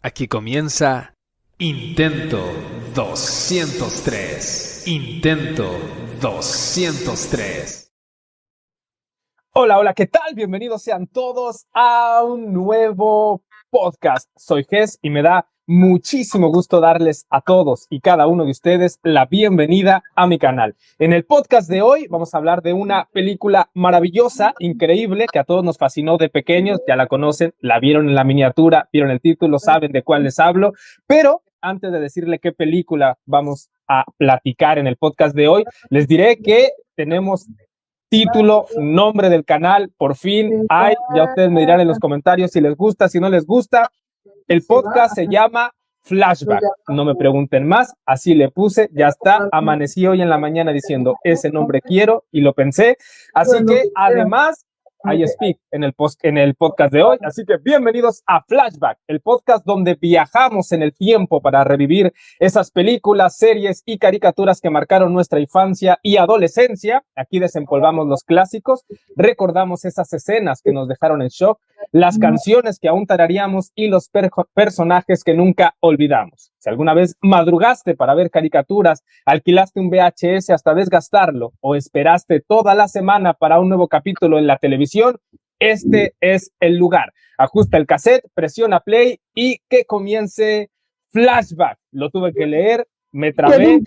Aquí comienza Intento 203. Intento 203. Hola, ¿qué tal? Bienvenidos sean todos a un nuevo podcast. Soy Ges y me da muchísimo gusto darles a todos y cada uno de ustedes la bienvenida a mi canal. En el podcast de hoy vamos a hablar de una película maravillosa, increíble, que a todos nos fascinó de pequeños. Ya la conocen, la vieron en la miniatura, vieron el título, saben de cuál les hablo. Pero antes de decirle qué película vamos a platicar en el podcast de hoy, les diré que tenemos título, nombre del canal, por fin hay. Ya ustedes me dirán en los comentarios si les gusta, si no les gusta. El podcast se llama Flashback. No me pregunten más, así le puse, ya está. Amanecí hoy en la mañana diciendo, ese nombre quiero, y lo pensé. Así que además hay speak en el podcast de hoy. Así que bienvenidos a Flashback, el podcast donde viajamos en el tiempo para revivir esas películas, series y caricaturas que marcaron nuestra infancia y adolescencia. Aquí desempolvamos los clásicos, recordamos esas escenas que nos dejaron en shock, las canciones que aún tarareamos y los personajes que nunca olvidamos. Si alguna vez madrugaste para ver caricaturas, alquilaste un VHS hasta desgastarlo o esperaste toda la semana para un nuevo capítulo en la televisión, este es el lugar. Ajusta el cassette, presiona play y que comience Flashback. Lo tuve que leer, me trabé. Qué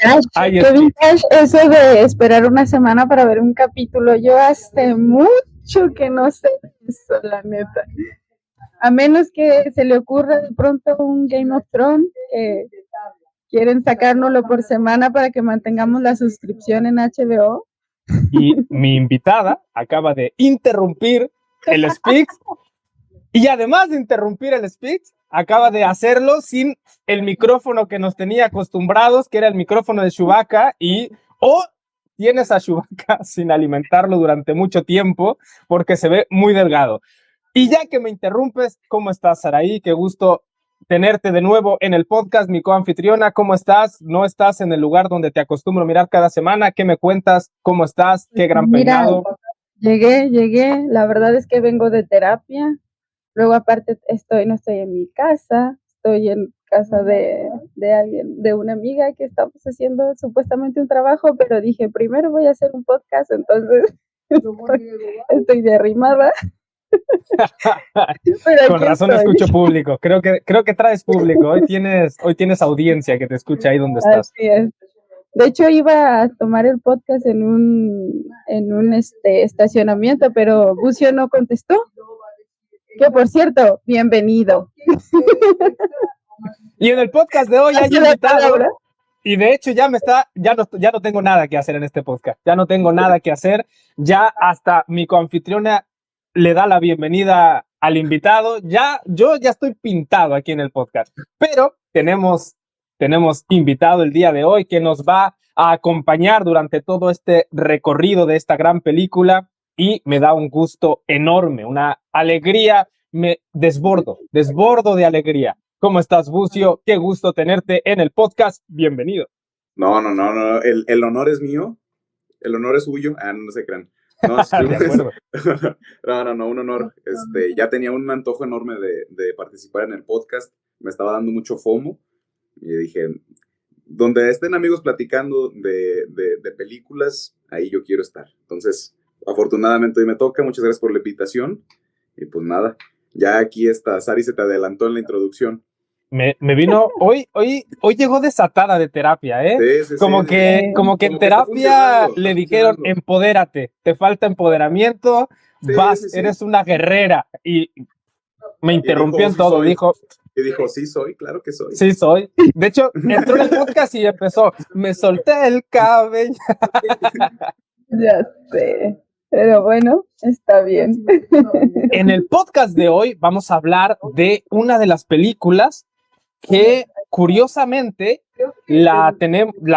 vintage eso de esperar una semana para ver un capítulo. Yo hace mucho que no sé eso, la neta. A menos que se le ocurra de pronto un Game of Thrones, que quieren sacárnoslo por semana para que mantengamos la suscripción en HBO. Y mi invitada acaba de interrumpir el speech, y además de interrumpir el speech, acaba de hacerlo sin el micrófono que nos tenía acostumbrados, que era el micrófono de Chewbacca, o tienes a Chewbacca sin alimentarlo durante mucho tiempo porque se ve muy delgado. Y ya que me interrumpes, ¿cómo estás, Saraí? Qué gusto tenerte de nuevo en el podcast, mi coanfitriona. ¿Cómo estás? ¿No estás en el lugar donde te acostumbro mirar cada semana? ¿Qué me cuentas? ¿Cómo estás? ¿Qué gran peinado? Llegué. La verdad es que vengo de terapia. Luego, aparte, no estoy en mi casa. Estoy en casa de alguien, de una amiga que estamos haciendo supuestamente un trabajo, pero dije, primero voy a hacer un podcast, entonces estoy de arrimada. Con razón escucho público. Creo que traes público. Hoy tienes audiencia que te escucha ahí donde estás. Así es. De hecho, iba a tomar el podcast en un estacionamiento, pero Bucio no contestó. Que por cierto, bienvenido. Y en el podcast de hoy hay invitado. Y de hecho ya no tengo nada que hacer en este podcast. Ya no tengo nada que hacer. Ya hasta mi coanfitriona le da la bienvenida al invitado. Yo ya estoy pintado aquí en el podcast. Pero tenemos invitado el día de hoy que nos va a acompañar durante todo este recorrido de esta gran película, y me da un gusto enorme, una alegría. Me desbordo de alegría. ¿Cómo estás, Bucio? Qué gusto tenerte en el podcast. Bienvenido. No. El honor es mío. El honor es suyo. No se crean. No, un honor. Ya tenía un antojo enorme de participar en el podcast. Me estaba dando mucho FOMO. Y dije, donde estén amigos platicando de películas, ahí yo quiero estar. Entonces, afortunadamente hoy me toca. Muchas gracias por la invitación. Y pues nada, ya aquí está. Sari se te adelantó en la introducción. Me vino, hoy llegó desatada de terapia, ¿eh? Sí, como que en terapia le dijeron, empodérate, te falta empoderamiento, eres una guerrera, y me interrumpió en todo, dijo, sí soy, claro que soy. Sí soy. De hecho, entró en el podcast y empezó, me solté el cabello. Ya sé. Pero bueno, está bien. En el podcast de hoy vamos a hablar de una de las películas que curiosamente la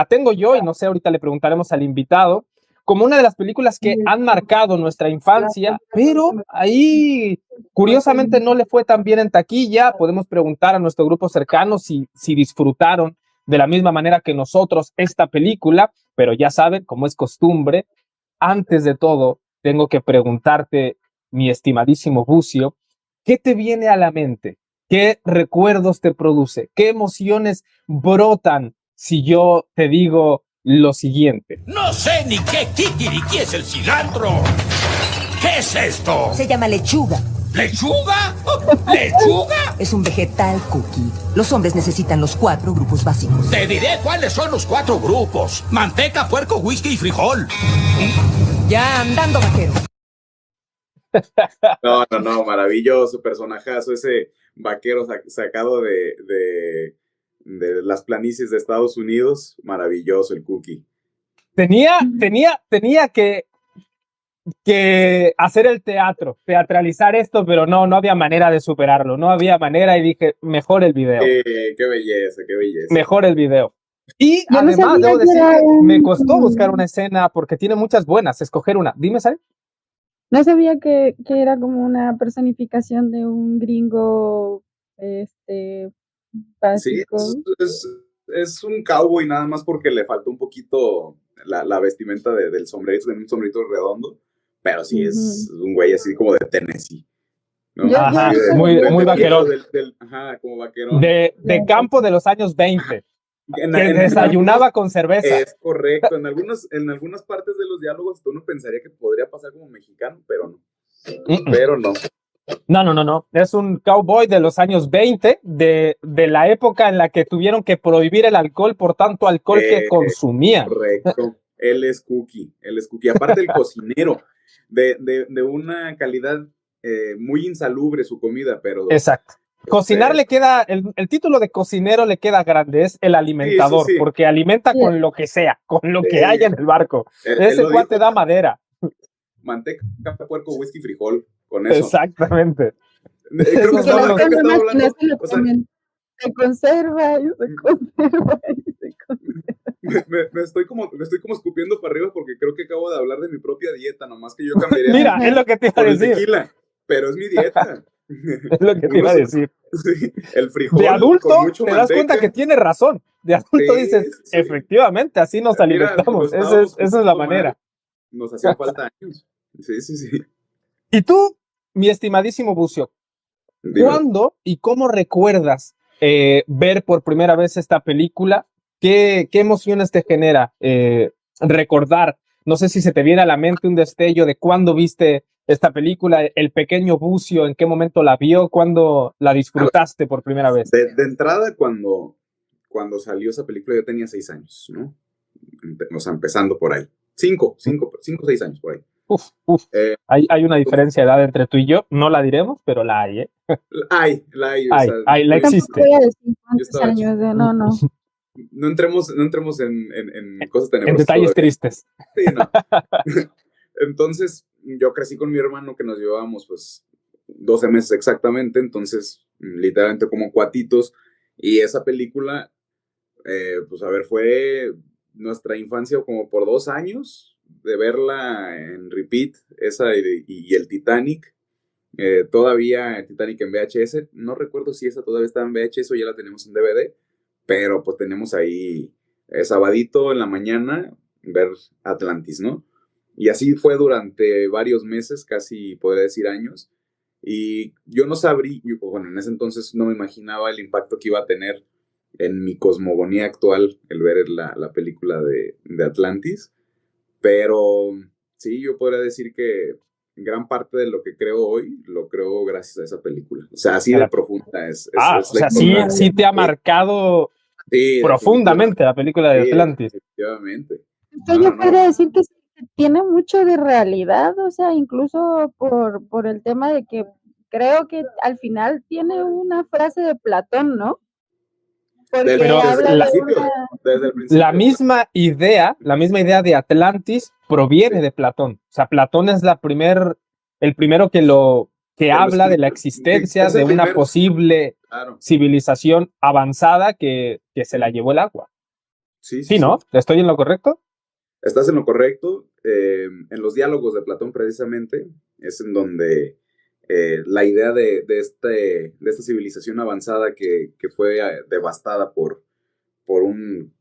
tengo yo, y no sé, ahorita le preguntaremos al invitado, como una de las películas que han marcado nuestra infancia, pero ahí curiosamente no le fue tan bien en taquilla. Podemos preguntar a nuestro grupo cercano si disfrutaron de la misma manera que nosotros esta película, pero ya saben, como es costumbre, antes de todo, tengo que preguntarte, mi estimadísimo Bucio, ¿qué te viene a la mente? ¿Qué recuerdos te produce? ¿Qué emociones brotan si yo te digo lo siguiente? No sé ni qué kikiriki es el cilantro. ¿Qué es esto? Se llama lechuga. ¿Lechuga? ¿Lechuga? Es un vegetal cookie. Los hombres necesitan los 4 grupos básicos. Te diré cuáles son los 4 grupos. Manteca, puerco, whisky y frijol. Ya andando, vaquero. No, maravilloso personajazo, ese vaquero sacado de las planicies de Estados Unidos, maravilloso el Cookie. Tenía que hacer el teatralizar esto, pero no había manera de superarlo, no había manera y dije, mejor el video. Qué belleza. Mejor el video. Y Yo no además, sabía debo que decir era que un- me costó buscar una escena porque tiene muchas buenas, escoger una. Dime, ¿sabes? No sabía que era como una personificación de un gringo, Sí, básico. es un cowboy nada más porque le faltó un poquito la vestimenta del sombrerito, de un sombrerito redondo, pero sí es un güey así como de Tennessee, ¿no? Yo- Ajá, yo- muy vaquerón. Ajá, como vaquerón. De campo de los años 20, En- que en- desayunaba con cerveza. Es correcto, en algunas partes de los diálogos uno pensaría que podría pasar como mexicano, pero no. Pero no. No. Es un cowboy de los años 20, de la época en la que tuvieron que prohibir el alcohol por tanto alcohol que consumían. Correcto. Él es Cookie. Aparte el cocinero, de una calidad muy insalubre su comida, pero... Exacto. Cocinar le queda, el título de cocinero le queda grande, es el alimentador, Sí. porque alimenta Sí. con lo que sea, con lo que haya en el barco. Él Ese lo cuate dijo, da madera. manteca, puerco, whisky, frijol, con eso. Exactamente. Creo que Esos son los- estaba hablando, se lo o sea, comen. Se conserva y se conserva y se conserva. me estoy como escupiendo para arriba porque creo que acabo de hablar de mi propia dieta, nomás que yo cambiaría Mira, es lo que te iba a por el decir. tequila, pero es mi dieta. Es lo que te iba a decir. Sí, el frijol De adulto con mucho te das cuenta manteca. que tiene razón. De adulto Sí, dices, sí. efectivamente, así nos Mira, alimentamos. lo Esa es estábamos la pasando manera. mal. Nos hacían falta años. Sí. Y tú, mi estimadísimo Bucio, Dime. ¿cuándo y cómo recuerdas ver por primera vez esta película? ¿Qué emociones te genera recordar? No sé si se te viene a la mente un destello de cuándo viste esta película, el pequeño Bucio, en qué momento la vio, cuándo la disfrutaste por primera vez. De entrada, cuando salió esa película, yo tenía 6 años, ¿no? O sea, empezando por ahí. 5, 6 años por ahí. Uf. Eh, Hay una diferencia de edad entre tú y yo, no la diremos, pero la hay, ¿eh? la hay, o sea, la yo- existe. Tampoco voy a decir Yo cuántos estaba años de no. No entremos en cosas tenebrosas. En detalles todavía. tristes. Sí, no. Entonces, yo crecí con mi hermano que nos llevábamos, pues, 12 meses exactamente, entonces, literalmente como cuatitos, y esa película, pues, a ver, fue nuestra infancia como por 2 años de verla en repeat, esa y el Titanic, todavía el Titanic en VHS, no recuerdo si esa todavía está en VHS o ya la tenemos en DVD, pero pues tenemos ahí sabadito en la mañana ver Atlantis, ¿no? Y así fue durante varios meses, casi podría decir años, y yo no sabría, bueno, en ese entonces no me imaginaba el impacto que iba a tener en mi cosmogonía actual el ver la película de Atlantis, pero sí, yo podría decir que gran parte de lo que creo hoy, lo creo gracias a esa película. O sea, así de profunda es. O sea, sí te ha marcado profundamente la película de Atlantis. Efectivamente. Yo podría decir que tiene mucho de realidad, o sea, incluso por el tema de que creo que al final tiene una frase de Platón, ¿no? Porque Pero habla desde el principio. La misma idea de Atlantis proviene de Platón. O sea, Platón es el primero que habla de la existencia de una posible civilización avanzada que se la llevó el agua. Sí, ¿no? ¿Estoy en lo correcto? Estás en lo correcto. En los diálogos de Platón, precisamente, es en donde la idea de esta civilización avanzada que fue devastada por un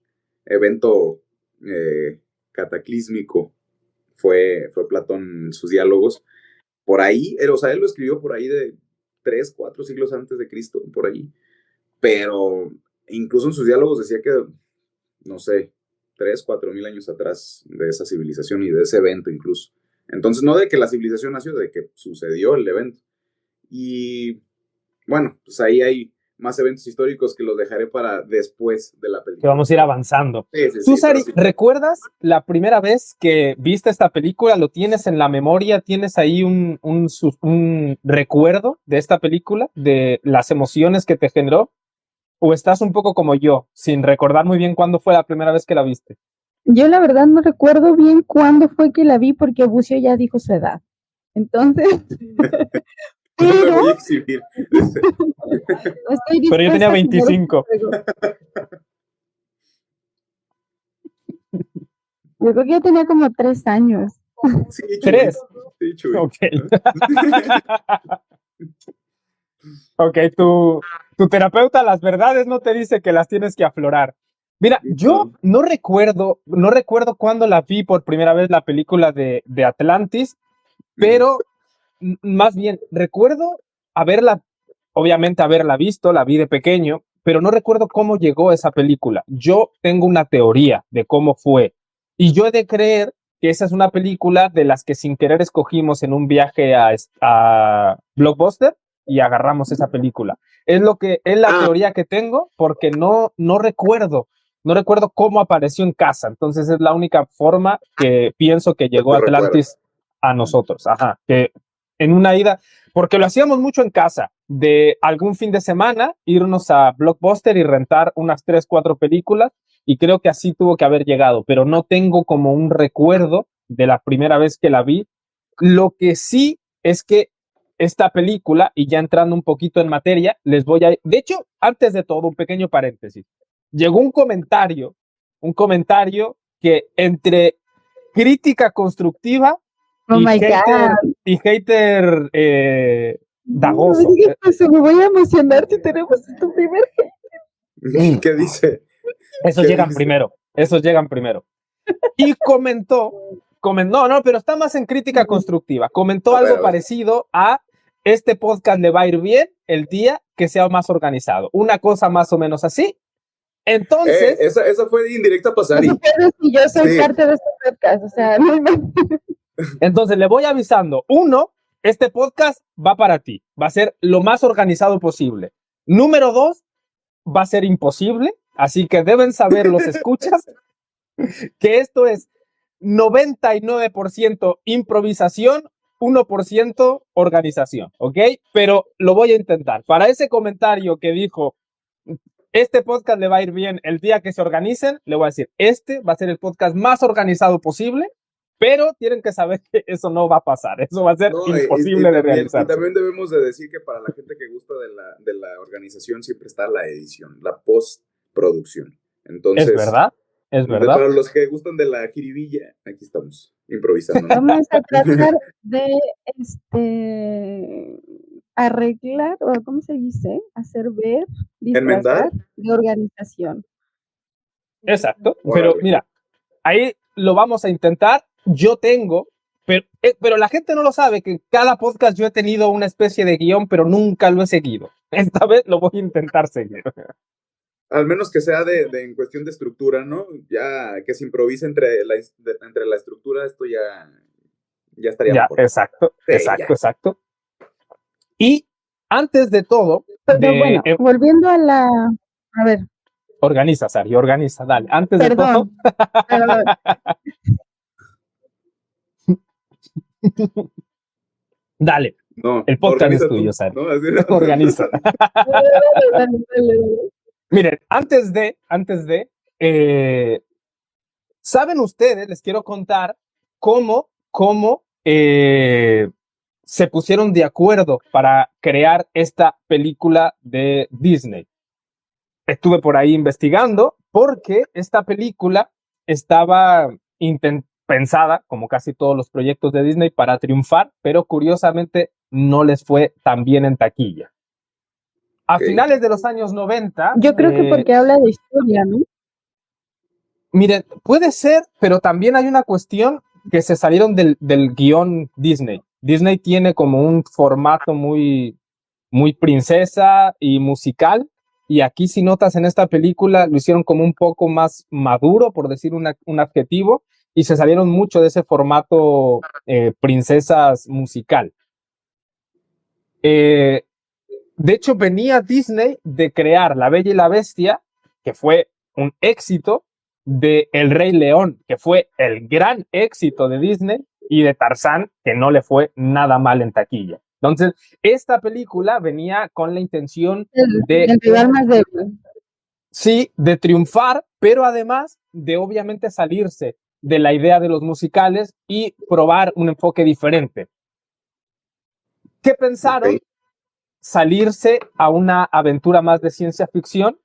evento cataclísmico fue Platón sus diálogos. Por ahí, o sea, él lo escribió por ahí de 3, 4 siglos antes de Cristo, por ahí. Pero incluso en sus diálogos decía que, no sé, 3, 4 mil años atrás de esa civilización y de ese evento incluso. Entonces, no de que la civilización nació, de que sucedió el evento. Y bueno, pues ahí hay más eventos históricos que los dejaré para después de la película. Que vamos a ir avanzando. Sí, Tú, Sari, sí. ¿recuerdas la primera vez que viste esta película? ¿Lo tienes en la memoria? ¿Tienes ahí un recuerdo de esta película? ¿De las emociones que te generó? ¿O estás un poco como yo, sin recordar muy bien cuándo fue la primera vez que la viste? Yo la verdad no recuerdo bien cuándo fue que la vi porque Bucio ya dijo su edad. Entonces... No me voy a exhibir. Pero yo tenía 25. Yo creo que yo tenía como 3 años. Sí, ¿3? Sí, Chuy. Ok. Ok, tu terapeuta las verdades no te dice que las tienes que aflorar. Mira, yo no recuerdo cuándo la vi por primera vez la película de Atlantis, pero más bien recuerdo obviamente haberla visto, la vi de pequeño, pero no recuerdo cómo llegó esa película. Yo tengo una teoría de cómo fue, y yo he de creer que esa es una película de las que sin querer escogimos en un viaje a Blockbuster y agarramos esa película. Es la teoría que tengo, porque no recuerdo cómo apareció en casa. Entonces es la única forma que pienso que llegó Atlantis a nosotros. Ajá, que en una ida, porque lo hacíamos mucho en casa, de algún fin de semana, irnos a Blockbuster y rentar unas 3, 4 películas, y creo que así tuvo que haber llegado, pero no tengo como un recuerdo de la primera vez que la vi. Lo que sí es que esta película, y ya entrando un poquito en materia, de hecho, antes de todo, un pequeño paréntesis. Llegó un comentario que entre crítica constructiva y hater dagoso. No digas eso, me voy a emocionar si tenemos tu primer. ¿Qué dice? Esos llegan primero. Y comentó, no, pero está más en crítica constructiva. Comentó algo parecido a: este podcast le va a ir bien el día que sea más organizado. Una cosa más o menos así. Entonces... esa fue indirecta para Sari. Yo soy parte de este podcast, o sea, no me... Entonces le voy avisando. 1, este podcast va para ti. Va a ser lo más organizado posible. Número 2, va a ser imposible. Así que deben saber los escuchas que esto es 99% improvisación, 1% organización, ¿ok? Pero lo voy a intentar. Para ese comentario que dijo: este podcast le va a ir bien el día que se organicen, le voy a decir: este va a ser el podcast más organizado posible, pero tienen que saber que eso no va a pasar. Eso va a ser imposible de realizar. Y también debemos de decir que para la gente que gusta de la organización siempre está la edición, la postproducción. Entonces, ¿es verdad? Para los que gustan de la jiribilla, aquí estamos, improvisando. Vamos a tratar de arreglar, o ¿cómo se dice? Hacer ver, disfrazar de organización. Exacto, pero mira, ahí lo vamos a intentar. Yo tengo, pero la gente no lo sabe, que en cada podcast yo he tenido una especie de guión, pero nunca lo he seguido. Esta vez lo voy a intentar seguir. Al menos que sea en cuestión de estructura, ¿no? Ya que se improvise entre la estructura, esto ya estaría mejor. Exacto, sí, exacto. Y antes de todo... Pero bueno, volviendo a la... A ver. Organiza, Sari, organiza, dale. Antes de todo... Dale. No, el podcast es tuyo, Sari. No, organiza. Miren, antes de, ¿saben ustedes? Les quiero contar cómo se pusieron de acuerdo para crear esta película de Disney. Estuve por ahí investigando porque esta película estaba pensada, como casi todos los proyectos de Disney, para triunfar, pero curiosamente no les fue tan bien en taquilla. A finales de los años 90... Yo creo que porque habla de historia, ¿no? Miren, puede ser, pero también hay una cuestión que se salieron del guión Disney. Disney tiene como un formato muy, muy princesa y musical, y aquí si notas en esta película lo hicieron como un poco más maduro, por decir un adjetivo, y se salieron mucho de ese formato princesas musical. De hecho, venía Disney de crear La Bella y la Bestia, que fue un éxito, de El Rey León, que fue el gran éxito de Disney, y de Tarzán, que no le fue nada mal en taquilla. Entonces, esta película venía con la intención el rival más débil. Sí, de triunfar, pero además de obviamente salirse de la idea de los musicales y probar un enfoque diferente. ¿Qué pensaron? Salirse a una aventura más de ciencia ficción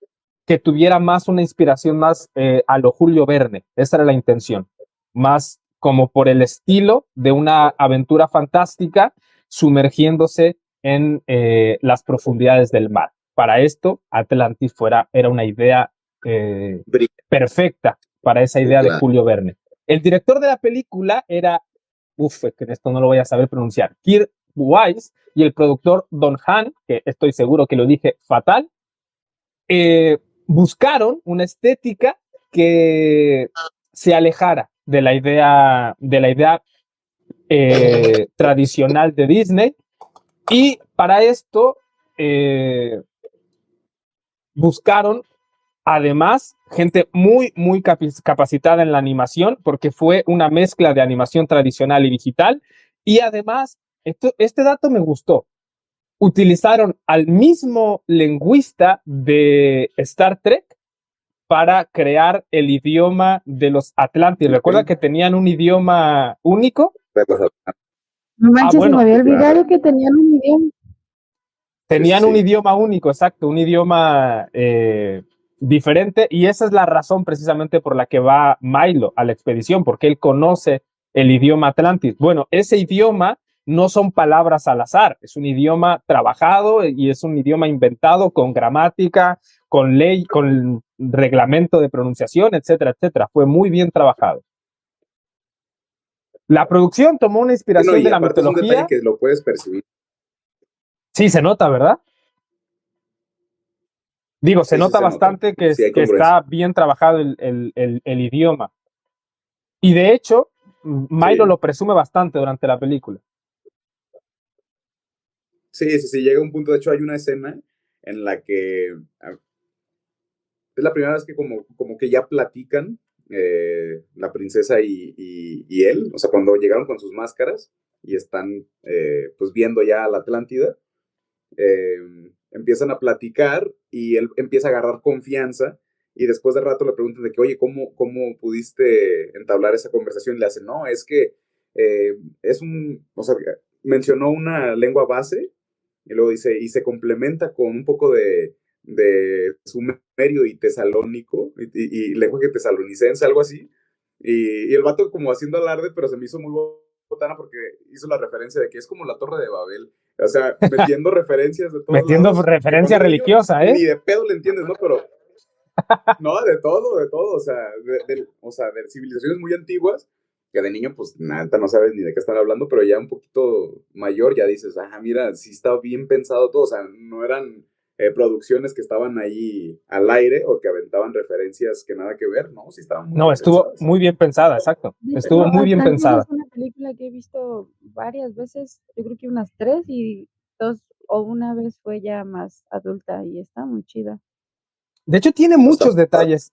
que tuviera más una inspiración más a lo Julio Verne. Esa era la intención. Más como por el estilo de una aventura fantástica sumergiéndose en las profundidades del mar. Para esto, Atlantis era una idea perfecta para esa idea de Julio Verne. El director de la película era, que esto no lo voy a saber pronunciar, Kirk Wise, y el productor Don Hahn, que estoy seguro que lo dije fatal, buscaron una estética que se alejara de la idea tradicional de Disney, y para esto buscaron además gente muy, muy capacitada en la animación, porque fue una mezcla de animación tradicional y digital, y además, este dato me gustó, utilizaron al mismo lingüista de Star Trek para crear el idioma de los Atlantis. ¿Recuerda que tenían un idioma único? No manches, se me había olvidado que tenían un idioma. Tenían un idioma único, exacto, un idioma diferente, y esa es la razón precisamente por la que va Milo a la expedición, porque él conoce el idioma Atlantis. Bueno, ese idioma no son palabras al azar, es un idioma trabajado y es un idioma inventado con gramática, con ley, con reglamento de pronunciación, etcétera, etcétera. Fue muy bien trabajado. La producción tomó una inspiración de la mitología. Es un detalle que lo puedes percibir. Sí, se nota, ¿verdad? Digo, se nota bastante que está bien trabajado el idioma. Y de hecho, Milo lo presume bastante durante la película. Sí, llega un punto. De hecho, hay una escena en la que es la primera vez que como que ya platican la princesa y él, o sea, cuando llegaron con sus máscaras y están pues viendo ya a la Atlántida, empiezan a platicar y él empieza a agarrar confianza, y después de rato le preguntan de que, oye, ¿cómo pudiste entablar esa conversación? Y le hacen, no, es que o sea, mencionó una lengua base, y luego dice, y se complementa con un poco de sumerio y tesalónico, y lenguaje tesalonicense, algo así, y el vato como haciendo alarde, pero se me hizo muy botana porque hizo la referencia de que es como la Torre de Babel, o sea, metiendo referencias de todos metiendo lados, referencia religiosa, ni de pedo le entiendes, ¿no? Pero no, de todo, o sea, de civilizaciones muy antiguas, que de niño pues nada, no sabes ni de qué están hablando, pero ya un poquito mayor ya dices, mira, sí está bien pensado todo, o sea, no eran producciones que estaban ahí al aire o que aventaban referencias que nada que ver, ¿no? Sí estaban muy estuvo pensadas. Muy bien pensada, exacto, estuvo muy bien pensada. Es una película que he visto varias veces, yo creo que unas 3, y 2 o una vez fue ya más adulta, y está muy chida. De hecho, tiene muchos detalles.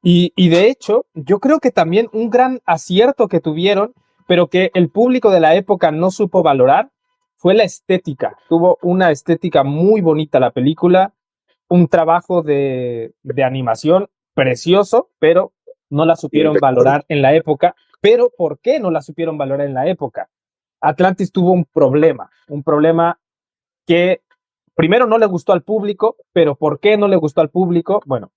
Y de hecho, yo creo que también un gran acierto que tuvieron, pero que el público de la época no supo valorar, fue la estética. Tuvo una estética muy bonita la película, un trabajo de animación precioso, pero no la supieron valorar en la época. ¿Pero por qué no la supieron valorar en la época? Atlantis tuvo un problema que primero no le gustó al público, pero ¿por qué no le gustó al público? Bueno,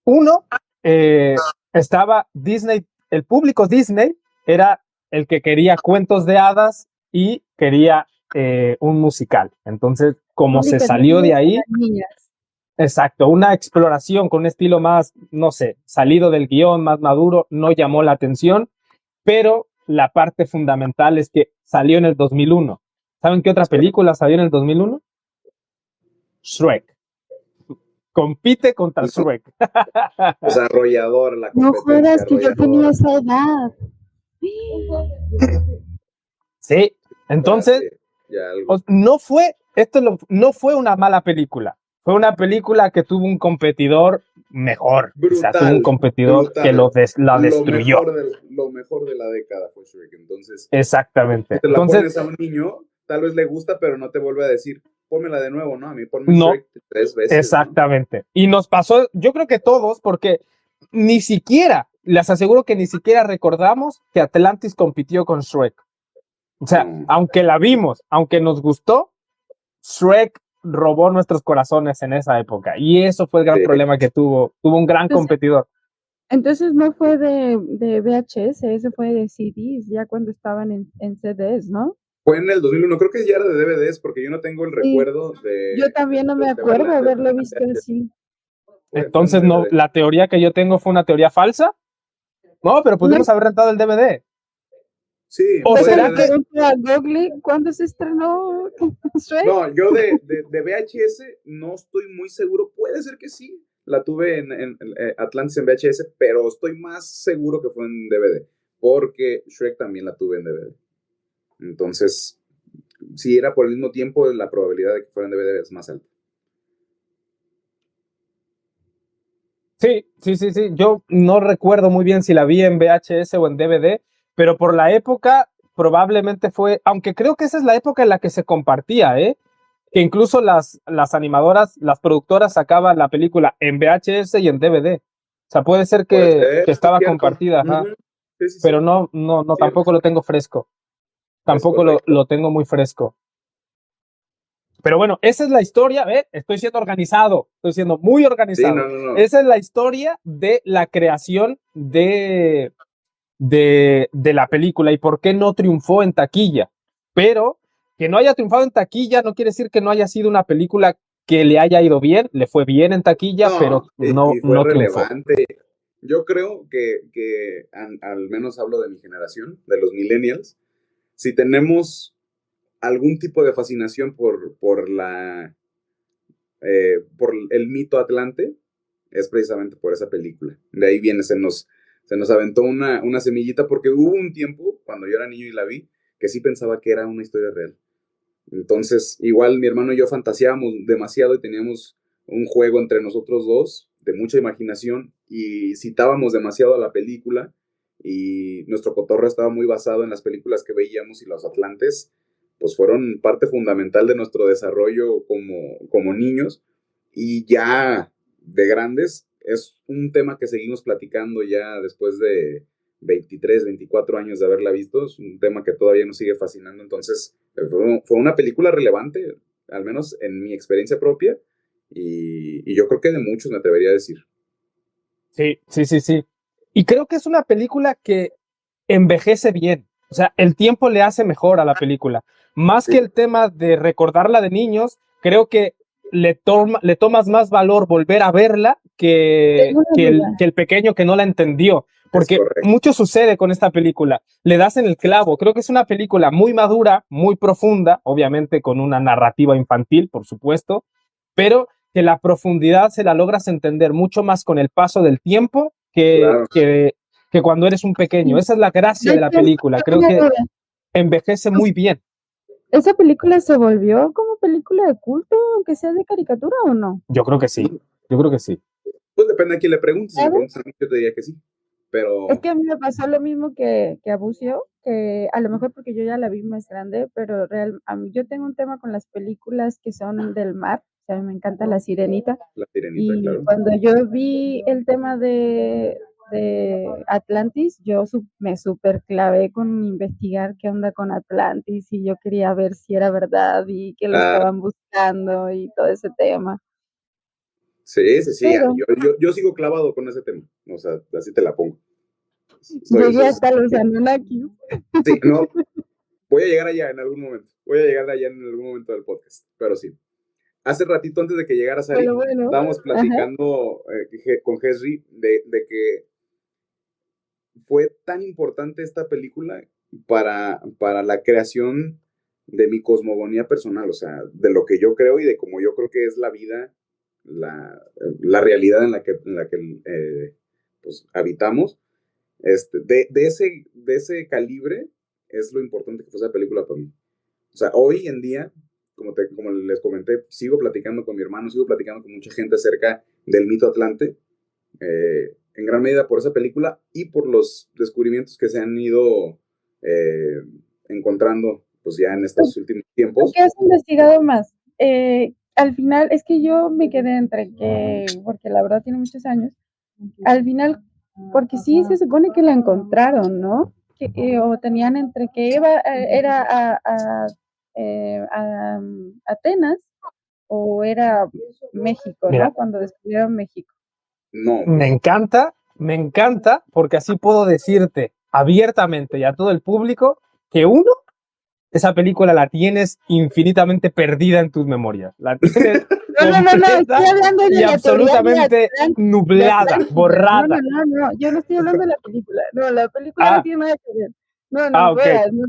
uno, estaba Disney, el público Disney era el que quería cuentos de hadas y quería un musical. Entonces, como se salió de ahí, exacto, una exploración con un estilo más, no sé, salido del guión, más maduro, no llamó la atención. pero la parte fundamental es que salió en el 2001. ¿Saben qué otra película salió en el 2001? Shrek. Compite contra Shrek. Desarrollador, la No competencia. jodas que yo tenía esa edad. Sí, entonces, no fue una mala película. Fue una película que tuvo un competidor mejor. Brutal, o sea, tuvo un competidor brutal. que la destruyó. Lo mejor de la década fue Shrek. Entonces, exactamente. Si te la pones a un niño, tal vez le gusta, pero no te vuelve a decir, pónmela de nuevo, ¿no? A mí ponme Shrek 3 veces. Exactamente. ¿No? Y nos pasó, yo creo que todos, porque ni siquiera, les aseguro que ni siquiera recordamos que Atlantis compitió con Shrek. O sea, aunque la vimos, aunque nos gustó, Shrek robó nuestros corazones en esa época. Y eso fue el gran problema que tuvo. Tuvo un gran competidor. Entonces no fue de VHS, ese fue de CDs, ya cuando estaban en CDs, ¿no? Fue en el 2001, creo que ya era de DVDs, porque yo no tengo el recuerdo de... Yo también no me acuerdo haberlo visto así. Entonces, no, la teoría que yo tengo fue una teoría falsa. No, pero pudimos haber rentado el DVD. Sí. ¿O será que a Google cuándo se estrenó Shrek? No, yo de VHS no estoy muy seguro. Puede ser que sí. La tuve en Atlantis en VHS, pero estoy más seguro que fue en DVD, porque Shrek también la tuve en DVD. Entonces, si era por el mismo tiempo, la probabilidad de que fuera en DVD es más alta. Sí. Yo no recuerdo muy bien si la vi en VHS o en DVD, pero por la época probablemente fue, aunque creo que esa es la época en la que se compartía, que incluso las animadoras, las productoras sacaban la película en VHS y en DVD. O sea, puede ser que estaba compartida, ajá. Sí. Pero no, tampoco lo tengo fresco. Tampoco lo tengo muy fresco. Pero bueno, esa es la historia, ¿ves? Estoy siendo organizado, estoy siendo muy organizado. Sí, no. Esa es la historia de la creación de la película y por qué no triunfó en taquilla. Pero que no haya triunfado en taquilla no quiere decir que no haya sido una película que le haya ido bien, le fue bien en taquilla, pero no relevante. Triunfó. Yo creo que al menos hablo de mi generación, de los millennials, si tenemos algún tipo de fascinación por el mito Atlante, es precisamente por esa película. De ahí viene, se nos aventó una semillita, porque hubo un tiempo, cuando yo era niño y la vi, que sí pensaba que era una historia real. Entonces, igual mi hermano y yo fantaseábamos demasiado y teníamos un juego entre nosotros dos de mucha imaginación y citábamos demasiado a la película, y nuestro cotorreo estaba muy basado en las películas que veíamos, y los Atlantes pues fueron parte fundamental de nuestro desarrollo como niños, y ya de grandes es un tema que seguimos platicando ya después de 23, 24 años de haberla visto. Es un tema que todavía nos sigue fascinando. Entonces fue una película relevante, al menos en mi experiencia propia, y yo creo que de muchos, me atrevería a decir. Sí. Y creo que es una película que envejece bien. O sea, el tiempo le hace mejor a la película. Más que el tema de recordarla de niños, creo que le tomas más valor volver a verla que el pequeño que no la entendió. Porque mucho sucede con esta película. Le das en el clavo. Creo que es una película muy madura, muy profunda, obviamente con una narrativa infantil, por supuesto, pero que la profundidad se la logras entender mucho más con el paso del tiempo que cuando eres un pequeño. Esa es la gracia de la película. Creo que envejece muy bien. ¿Esa película se volvió como película de culto, aunque sea de caricatura, o no? Yo creo que sí. Pues depende a quién le preguntes. Si me preguntas a mí, yo te diría que sí. Pero... Es que a mí me pasó lo mismo que a Bucio, que a lo mejor porque yo ya la vi más grande, pero yo tengo un tema con las películas que son del mar. O sea, me encanta La Sirenita. La Sirenita, y claro. Cuando yo vi el tema de Atlantis, yo me super clavé con investigar qué onda con Atlantis, y yo quería ver si era verdad y que lo estaban buscando y todo ese tema. Sí. Pero yo sigo clavado con ese tema. O sea, así te la pongo. Llegué hasta los Anunnakis. Sí, no. Voy a llegar allá en algún momento del podcast. Pero sí. Hace ratito, antes de que llegaras ahí, estábamos platicando con Hesri de que fue tan importante esta película para la creación de mi cosmogonía personal, o sea, de lo que yo creo y de cómo yo creo que es la vida, la realidad en la que pues, habitamos. De ese calibre es lo importante que fue esa película para mí. O sea, hoy en día, como les comenté, sigo platicando con mi hermano, sigo platicando con mucha gente acerca del mito Atlante, en gran medida por esa película y por los descubrimientos que se han ido encontrando pues ya en estos últimos tiempos. ¿Qué has investigado más? Al final, es que yo me quedé entre que, porque la verdad tiene muchos años, al final, porque sí se supone que la encontraron, ¿no? O tenían entre que era a Atenas o era México, Mira. ¿no? Cuando descubrieron México. No. Me encanta, porque así puedo decirte abiertamente y a todo el público que esa película la tienes infinitamente perdida en tus memorias. La tienes No, estoy hablando de y la absolutamente nublada, borrada. No, yo no estoy hablando de la película. No, la película no tiene nada que ver. No, okay. no.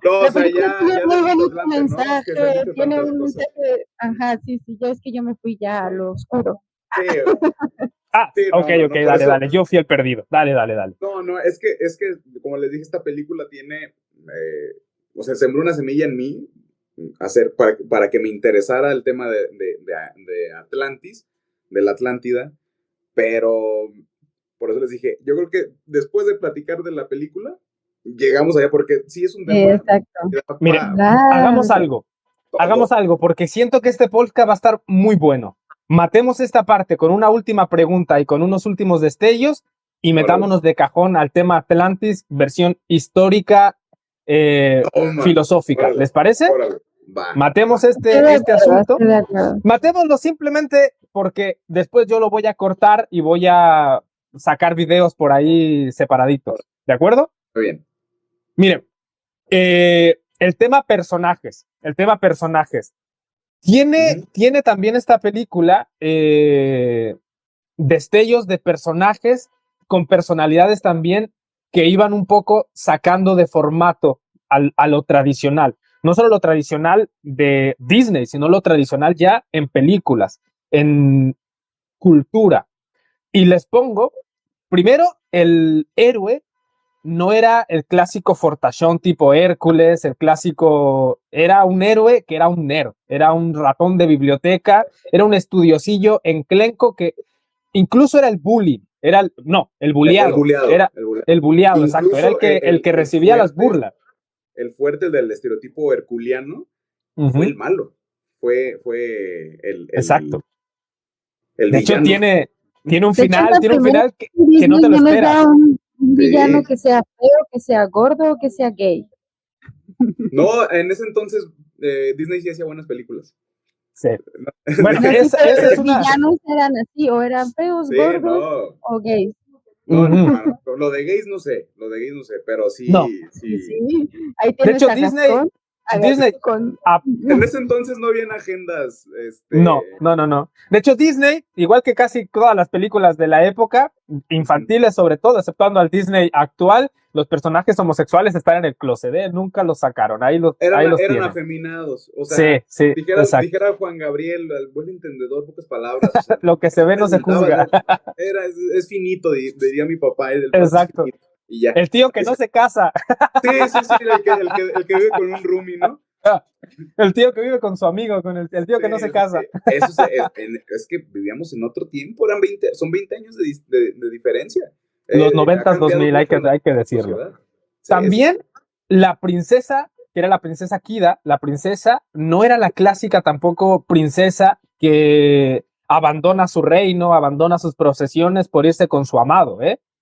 No, o sea, ya tiene muy bonito Atlante, mensaje, ¿no? tiene un mensaje. Ajá, sí, es que yo me fui ya a lo oscuro. Sí, sí, ok, dale, yo fui el perdido. Dale. No, es que, como les dije, esta película tiene, o sea, sembró una semilla en mí para que me interesara el tema de Atlantis, de la Atlántida, pero por eso les dije, yo creo que después de platicar de la película, llegamos allá, porque sí es un tema. Exacto. Mire, hagamos algo, porque siento que este podcast va a estar muy bueno. Matemos esta parte con una última pregunta y con unos últimos destellos y metámonos de cajón al tema Atlantis, versión histórica, filosófica. ¿Les parece? Matemos este asunto. Matémoslo simplemente porque después yo lo voy a cortar y voy a sacar videos por ahí separaditos. ¿De acuerdo? Muy bien. Miren, el tema personajes. Tiene también esta película destellos de personajes con personalidades también que iban un poco sacando de formato a lo tradicional. No solo lo tradicional de Disney, sino lo tradicional ya en películas, en cultura. Y les pongo, primero, el héroe no era el clásico fortachón tipo Hércules, era un héroe que era un nerd, era un ratón de biblioteca, era un estudiosillo enclenco que incluso era el bully, el bulliado. El bulliado, exacto, era el que recibía las burlas. El fuerte del estereotipo herculiano fue el malo, fue el exacto. El de villano. hecho, tiene un final que no te lo esperas. Un villano que sea feo, que sea gordo, que sea gay. No, en ese entonces Disney sí hacía buenas películas. Sí. Bueno, esa es una... Los villanos eran así, o eran feos, gordos o gays. No, lo de gays no sé, pero sí. No. Sí. Ahí tienes de hecho, Disney en ese entonces no habían agendas. No. De hecho, Disney, igual que casi todas las películas de la época, infantiles sobre todo, exceptuando al Disney actual, los personajes homosexuales están en el closet, nunca los sacaron, ahí los eran afeminados, o sea, sí, dijera Juan Gabriel, al buen entendedor, pocas palabras. O sea, lo que se ve no se juzga. Es finito, diría mi papá. Exacto. Y ya. El tío que no se casa. Sí, el que vive con un roomie, ¿no? El tío que vive con su amigo, con el tío que no se casa. Es que vivíamos en otro tiempo, son 20 años de diferencia. Los 90s, 2000, hay que decirlo. También la princesa, que era la princesa Kida, la princesa no era la clásica tampoco princesa que abandona su reino, abandona sus procesiones por irse con su amado,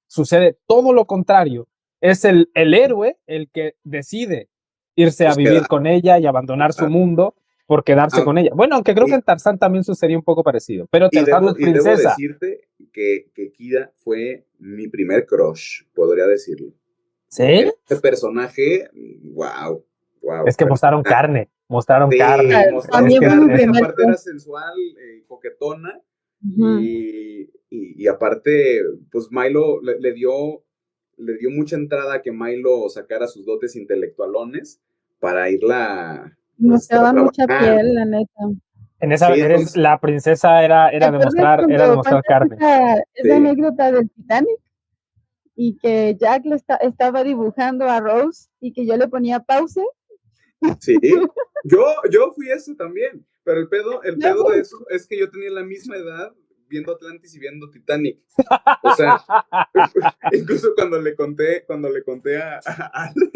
Sucede todo lo contrario. Es el héroe el que decide irse a vivir con ella y abandonar su mundo por quedarse con ella. Bueno, aunque creo que en Tarzán también sucedía un poco parecido, pero Tarzán es princesa. Y debo decirte que Kida fue mi primer crush, podría decirlo. ¿Sí? Este personaje, wow. Es que mostraron carne. Aparte era sensual, coquetona, y aparte, pues Milo le dio le dio mucha entrada a que Milo sacara sus dotes intelectualones para irla Mostraba mucha trabajar. piel, la neta. En esa, Sí, entonces- la princesa era ¿Te acuerdas era demostrar cuando carne. esa Sí. anécdota del Titanic? Y que Jack estaba dibujando a Rose y que yo le ponía pause. Sí, yo fui eso también, pero el pedo de eso es que yo tenía la misma edad viendo Atlantis y viendo Titanic. O sea, incluso cuando le conté a Ale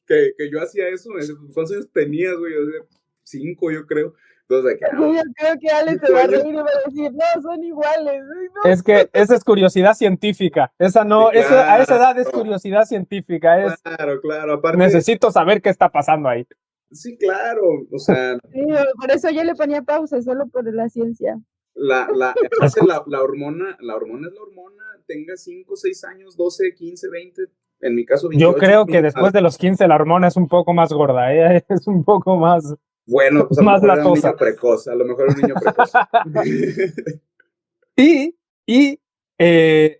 que yo hacía eso, me dice, ¿cuántos años tenías, güey? Yo decía, 5, yo creo. Entonces, Yo creo que Ale se va a reír y va a decir, no, son iguales. No. Es que esa es curiosidad científica. Esa no, Sí, a esa edad es claro. curiosidad científica. Es Claro, aparte. necesito saber qué está pasando ahí. Sí, claro, o sea, Sí, por eso yo le ponía pausa, solo por la ciencia. aparte la hormona es la hormona, tenga 5, 6 años, 12, 15, 20, en mi caso 28. Yo creo que después de los 15 la hormona es un poco más gorda, ¿eh? Es un poco más... Bueno, pues a lo más mejor era un latosa. niño precoz, a lo mejor era un niño precoz. Y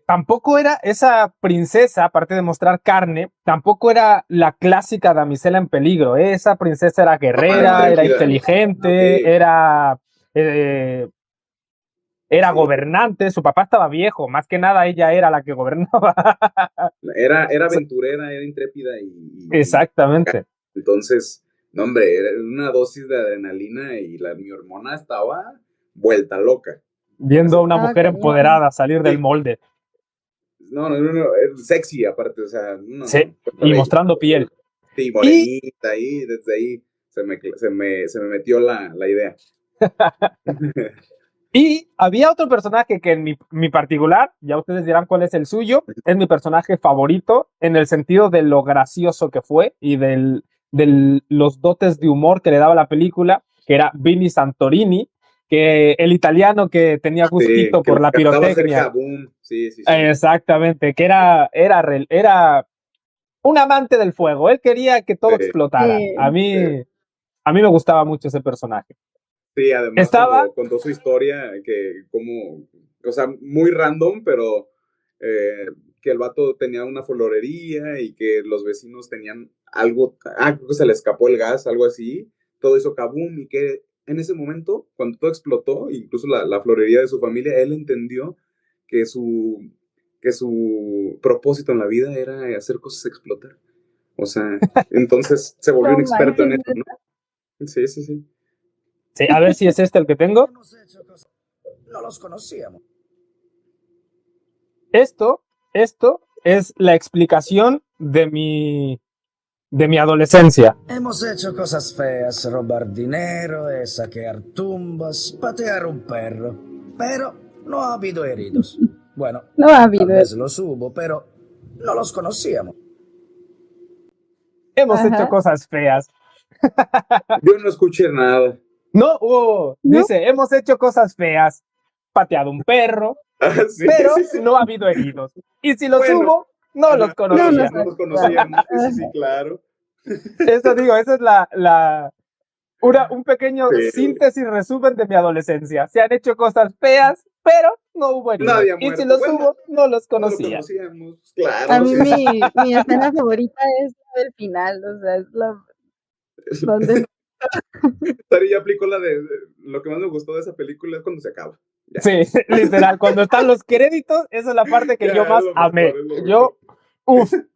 tampoco era esa princesa, aparte de mostrar carne, tampoco era la clásica damisela en peligro. Esa princesa era guerrera, era inteligente, Sí. era Sí. gobernante. Su papá estaba viejo, más que nada ella era la que gobernaba. Era aventurera, era intrépida y Exactamente. entonces, no, hombre, era una dosis de adrenalina y mi hormona estaba vuelta loca. Viendo a una Ah, mujer cabrón. empoderada salir del Sí. molde. No, sexy aparte, o sea, no, Sí, y bello. mostrando piel. Sí, morenita ahí, desde ahí se me metió la idea. Y había otro personaje que en mi particular, ya ustedes dirán cuál es el suyo, es mi personaje favorito en el sentido de lo gracioso que fue y de los dotes de humor que le daba la película, que era Vinny Santorini, que el italiano que tenía gustito Sí, que por la le encantaba hacer pirotecnia. kaboom. Sí. Exactamente, que era un amante del fuego. Él quería que todo Sí. explotara. Sí. A mí me gustaba mucho ese personaje. Sí, además Estaba- cuando contó su historia, o sea, muy random, pero que el vato tenía una florería y que los vecinos tenían algo, creo que se le escapó el gas, algo así, todo hizo kaboom y que en ese momento, cuando todo explotó, incluso la florería de su familia, él entendió que su propósito en la vida era hacer cosas explotar. O sea, entonces se volvió un No experto en manches, eso, ¿no? Sí. Sí, a ver si es el que tengo. No los conocíamos. Esto es la explicación de mi adolescencia. Hemos hecho cosas feas, robar dinero, saquear tumbas, patear un perro. Pero no ha habido heridos. Bueno, no ha habido. tal vez los hubo, pero no los conocíamos. Hemos Ajá. hecho cosas feas. Yo no escuché nada. No, dice, hemos hecho cosas feas, pateado un perro, Sí, pero sí. no ha habido heridos. Y si los Bueno, hubo, no Ajá, los conocía. No los conocíamos, sí, claro. Eso digo, esa es un pequeño Sí. síntesis resumen de mi adolescencia. Se han hecho cosas feas, pero no hubo heridos. Nadie ha Y si muerto. los Bueno, hubo, no los No lo conocía. conocíamos, claro. A mí sí. mi escena favorita es la del final, o sea, es la donde Tari ya aplicó la de lo que más me gustó de esa película es cuando se acaba. Ya. Sí, literal, cuando están los créditos, esa es la parte que Ya, yo más es lo mejor, amé. es lo mejor. Yo,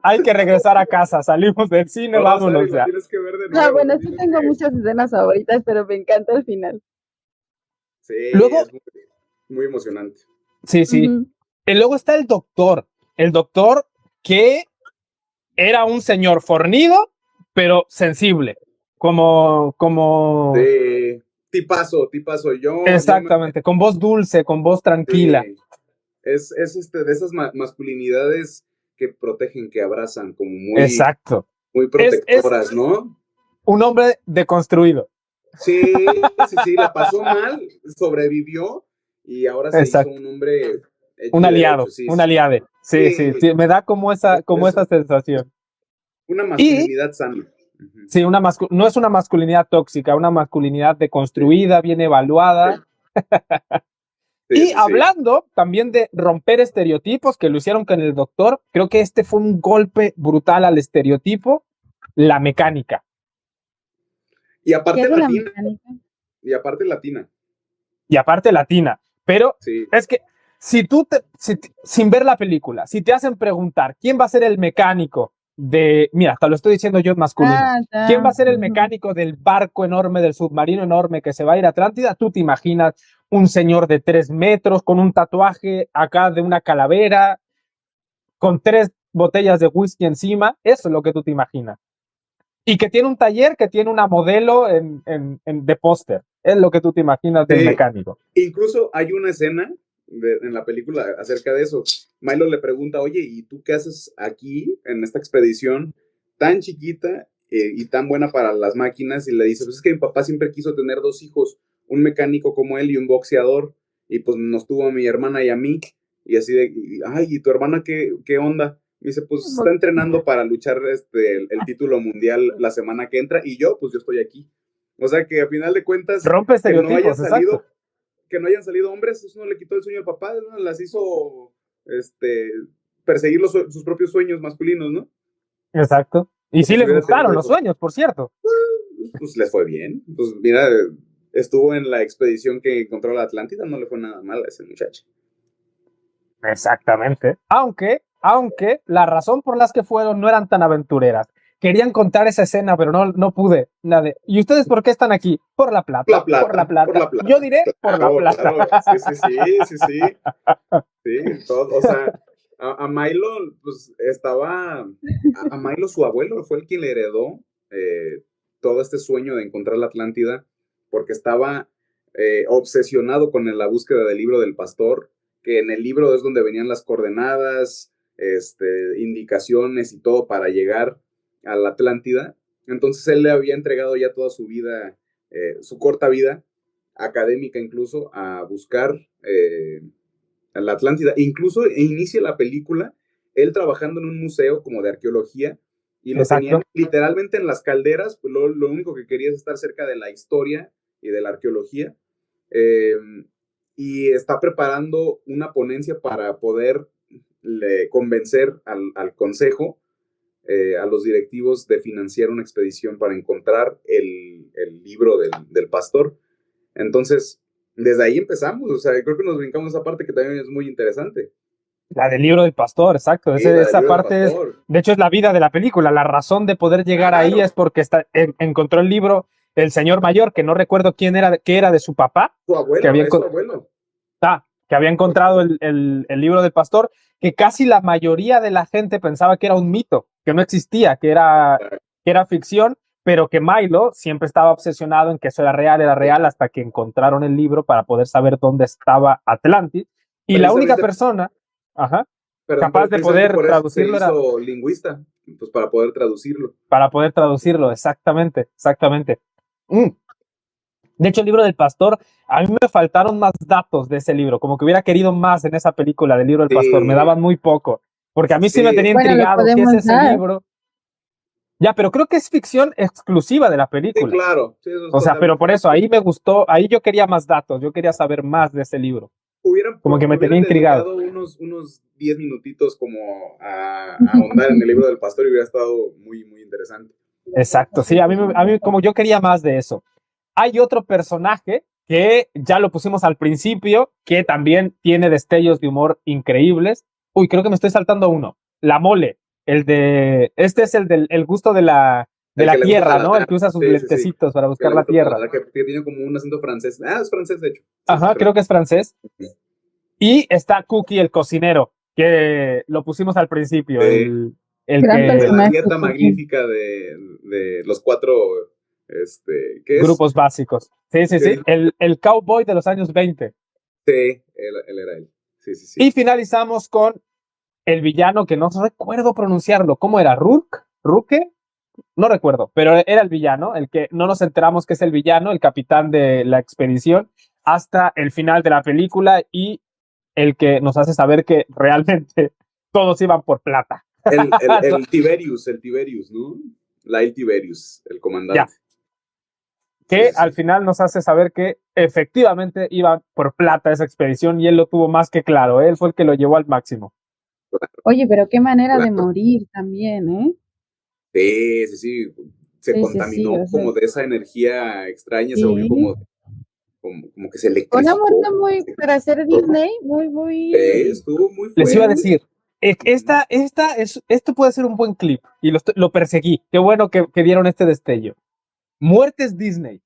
hay que regresar a casa, salimos del cine, No, vámonos Sari, lo ya. tienes que ver de No, nuevo. bueno, lo sí tienes tengo que- muchas escenas favoritas, pero me encanta el final. Sí, Luego- es muy emocionante. Sí. Ujú. Y luego está el doctor que era un señor fornido, pero sensible, como Sí, tipazo. exactamente, con voz dulce, con voz tranquila. Sí. Es de esas masculinidades que protegen, que abrazan, como Exacto. muy protectoras, ¿no? Un hombre deconstruido. Sí, la pasó mal, sobrevivió y ahora se Exacto. hizo un hombre hecho Un y aliado, derecho, sí, un sí. aliade. Sí, Sí. me da como esa Eso. sensación. Una masculinidad sana. Ujú. Sí, no es una masculinidad tóxica, una masculinidad deconstruida, bien evaluada. Sí, y hablando también de romper estereotipos, que lo hicieron con el doctor, creo que este fue un golpe brutal al estereotipo, la mecánica. Y aparte latina. Y aparte latina. Y aparte latina. Pero es que sin ver la película, si te hacen preguntar quién va a ser el mecánico mira, hasta lo estoy diciendo yo en masculino, ¿quién va a ser el mecánico del barco enorme, del submarino enorme que se va a ir a Atlántida? Tú te imaginas un señor de 3 metros con un tatuaje acá de una calavera, con 3 botellas de whisky encima. Eso es lo que tú te imaginas. Y que tiene un taller, que tiene una modelo de póster. Es lo que tú te imaginas del mecánico. Incluso hay una escena en la película acerca de eso. Milo le pregunta, oye, ¿y tú qué haces aquí en esta expedición tan chiquita y tan buena para las máquinas? Y le dice, pues es que mi papá siempre quiso tener 2 hijos, un mecánico como él y un boxeador, y pues nos tuvo a mi hermana y a mí, y así de, ay, ¿y tu hermana qué onda? Me dice, pues está entrenando para luchar el título mundial la semana que entra, y yo estoy aquí. O sea que a final de cuentas, rompe estereotipos, que no hayan salido hombres, eso no le quitó el sueño al papá, ¿no? Las hizo perseguir sus propios sueños masculinos, ¿no? Exacto. Y sí les gustaron los sueños, por cierto. Pues les fue bien. Pues mira, estuvo en la expedición que encontró la Atlántida, no le fue nada mal a ese muchacho. Exactamente. Aunque la razón por las que fueron no eran tan aventureras. Querían contar esa escena, pero no pude. Nada. ¿Y ustedes por qué están aquí? Por la plata. Por la plata. Yo diré por la plata. Claro. Sí, todo, o sea, a Milo, pues a Milo su abuelo fue el quien le heredó todo este sueño de encontrar la Atlántida, porque estaba obsesionado con la búsqueda del libro del pastor, que en el libro es donde venían las coordenadas, indicaciones y todo para llegar a la Atlántida. Entonces él le había entregado ya toda su vida, su corta vida académica incluso, a buscar a la Atlántida. Incluso inicia la película él trabajando en un museo como de arqueología, y lo tenían literalmente en las calderas. Lo único que quería es estar cerca de la historia y de la arqueología, y está preparando una ponencia para poder convencer al consejo, a los directivos, de financiar una expedición para encontrar el libro del pastor. Entonces, desde ahí empezamos. O sea, creo que nos brincamos esa parte que también es muy interesante. La del libro del pastor, exacto. Sí, esa parte es, de hecho, es la vida de la película. La razón de poder llegar ahí es porque encontró el libro el señor mayor, que no recuerdo quién era, que era de su papá. Su abuelo, que había, su abuelo. Que había encontrado el libro del pastor, que casi la mayoría de la gente pensaba que era un mito, que no existía, que era ficción, pero que Milo siempre estaba obsesionado en que eso era real, hasta que encontraron el libro para poder saber dónde estaba Atlantis. Y la única persona capaz de poder traducirlo era lingüista, pues para poder traducirlo. Para poder traducirlo, exactamente. De hecho, el libro del pastor, a mí me faltaron más datos de ese libro, como que hubiera querido más en esa película del libro del pastor, me daban muy poco, porque a mí sí me tenía intrigado qué es ese libro. Ya, pero creo que es ficción exclusiva de la película. Sí, claro. Sí, o sea, pero por eso, ahí me gustó, ahí yo quería más datos, yo quería saber más de ese libro. Como que me tenía intrigado. Unos 10 minutitos como a ahondar en el libro del pastor, y hubiera estado muy, muy interesante. Exacto, sí, a mí como yo quería más de eso. Hay otro personaje que ya lo pusimos al principio, que también tiene destellos de humor increíbles. Uy, creo que me estoy saltando uno. La Mole, este es el del gusto de la tierra, ¿no? El que usa sus lentecitos para buscar la tierra. Que tiene como un acento francés. Es francés, de hecho. Creo que es francés. Y está Cookie, el cocinero, que lo pusimos al principio. La dieta magnífica de los 4... ¿qué es? Grupos básicos. Sí. El cowboy de los años 20. Sí, él era él. Sí. Y finalizamos con el villano, que no recuerdo pronunciarlo. ¿Cómo era? ¿Ruke? No recuerdo, pero era el villano, el que no nos enteramos que es el villano, el capitán de la expedición, hasta el final de la película, y el que nos hace saber que realmente todos iban por plata. El Tiberius, ¿no? Lyle Tiberius, el comandante. Ya. que sí. al final nos hace saber que efectivamente iba por plata esa expedición y él lo tuvo más que claro, él fue el que lo llevó al máximo. Oye, pero qué manera de Claro. morir también, ¿eh? Sí. Se Sí, contaminó o sea, como de esa energía extraña, se volvió sí. como que se Fue una electrificó. muerte muy, para ser Disney, muy, Estuvo muy Les iba a fuerte. decir, esto puede ser un buen clip y lo perseguí. Qué bueno que dieron este destello. Muertes Disney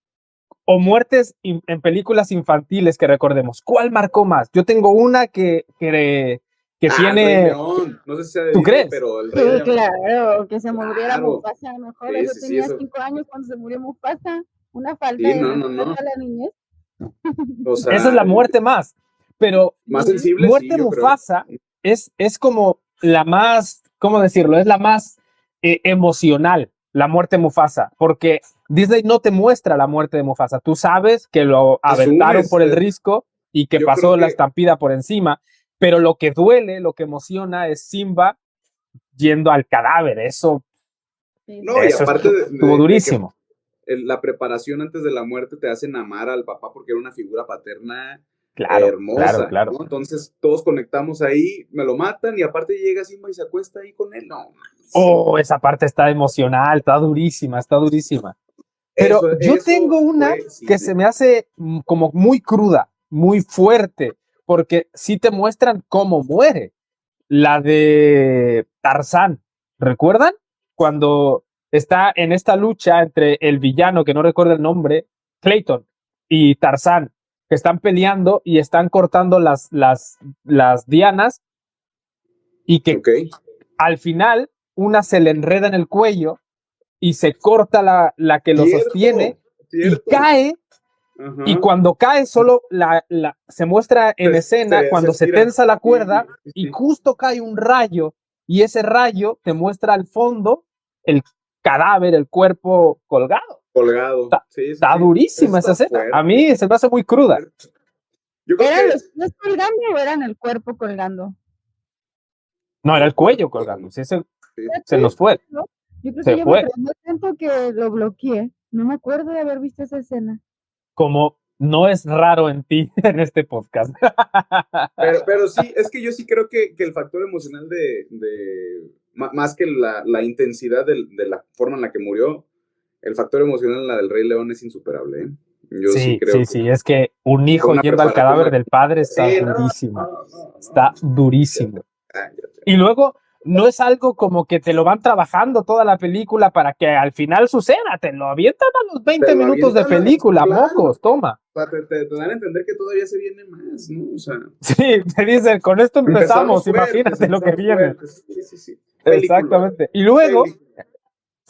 o muertes en películas infantiles que recordemos. ¿Cuál marcó más? Yo tengo una que El Rey tiene... León. No sé si sea de ¿Tú Disney, crees? pero el Rey Sí, León. claro, que se muriera Claro. Mufasa, mejor. Yo Sí, tenía eso. 5 años cuando se murió Mufasa. Una falta Sí, de respeto no. a la niñez. O Esa es sea, la muerte más. Pero más Sí. sensible, sí, muerte yo creo. Mufasa es como la más, ¿cómo decirlo? Es la más emocional, la muerte Mufasa, porque Disney no te muestra la muerte de Mufasa. Tú sabes que lo aventaron Asumes, por el risco y que yo pasó creo la que estampida por encima, pero lo que duele, lo que emociona es Simba yendo al cadáver. Eso no, y aparte estuvo de que durísimo. la preparación antes de la muerte te hacen amar al papá porque era una figura paterna Claro, hermosa, claro. ¿no? Entonces todos conectamos ahí, me lo matan y aparte llega Simba y se acuesta ahí con él. No, Oh, esa parte está emocional, está durísima. Pero yo eso tengo una fue que cine. se me hace como muy cruda, muy fuerte, porque sí te muestran cómo muere. La de Tarzán, ¿recuerdan? Cuando está en esta lucha entre el villano, que no recuerdo el nombre, Clayton, y Tarzán, que están peleando y están cortando las dianas y que Ok, al final una se le enreda en el cuello y se corta la que lo sostiene y cierto. cae. Ajá. Y cuando cae, solo se muestra en escena cuando se estira. tensa la cuerda Sí. y justo cae un rayo. Y ese rayo te muestra al fondo el cadáver, el cuerpo colgado. Colgado. Está durísima esa escena. Fuerte. A mí se me hace muy cruda. Yo creo ¿Eran que los pies colgando o eran el cuerpo colgando? No, era el cuello colgando. Sí, se Sí, nos fue. ¿no? Yo creo Se que yo fue. me traumé tanto que lo bloqueé. No me acuerdo de haber visto esa escena. Como no es raro en ti en este podcast. pero sí, es que yo sí creo que el factor emocional más que la intensidad de la forma en la que murió, el factor emocional en la del Rey León es insuperable, ¿eh? Yo sí creo que Es que un fue hijo una yendo al cadáver preparación. del padre está Sí, durísimo. Está durísimo. Ya. Y luego no es algo como que te lo van trabajando toda la película para que al final suceda, te lo avientan a los 20 minutos de película, claro. Mocos, toma. O sea, te dan a entender que todavía se viene más, ¿no? O sea, Sí, te dicen, con esto empezamos imagínate lo que viene. Sí. Exactamente. Y luego es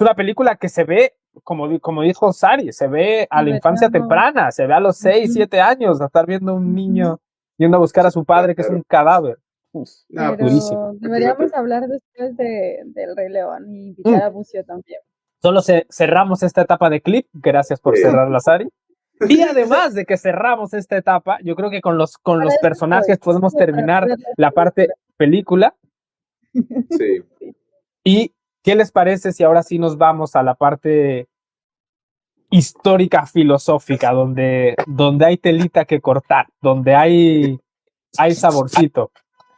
una película que se ve, como dijo Sari, se ve a la infancia temprana, se ve a los 6, 7 años, a estar viendo a un niño yendo a buscar a su padre, que es un cadáver. Pero durísimo. deberíamos hablar después del Rey León y invitar a Bucio también. Solo cerramos esta etapa de clip, gracias por cerrarla, Sari. Y además de que cerramos esta etapa, yo creo que con los personajes podemos terminar la parte película. Sí. ¿Y qué les parece si ahora sí nos vamos a la parte histórica filosófica, donde hay telita que cortar, donde hay saborcito?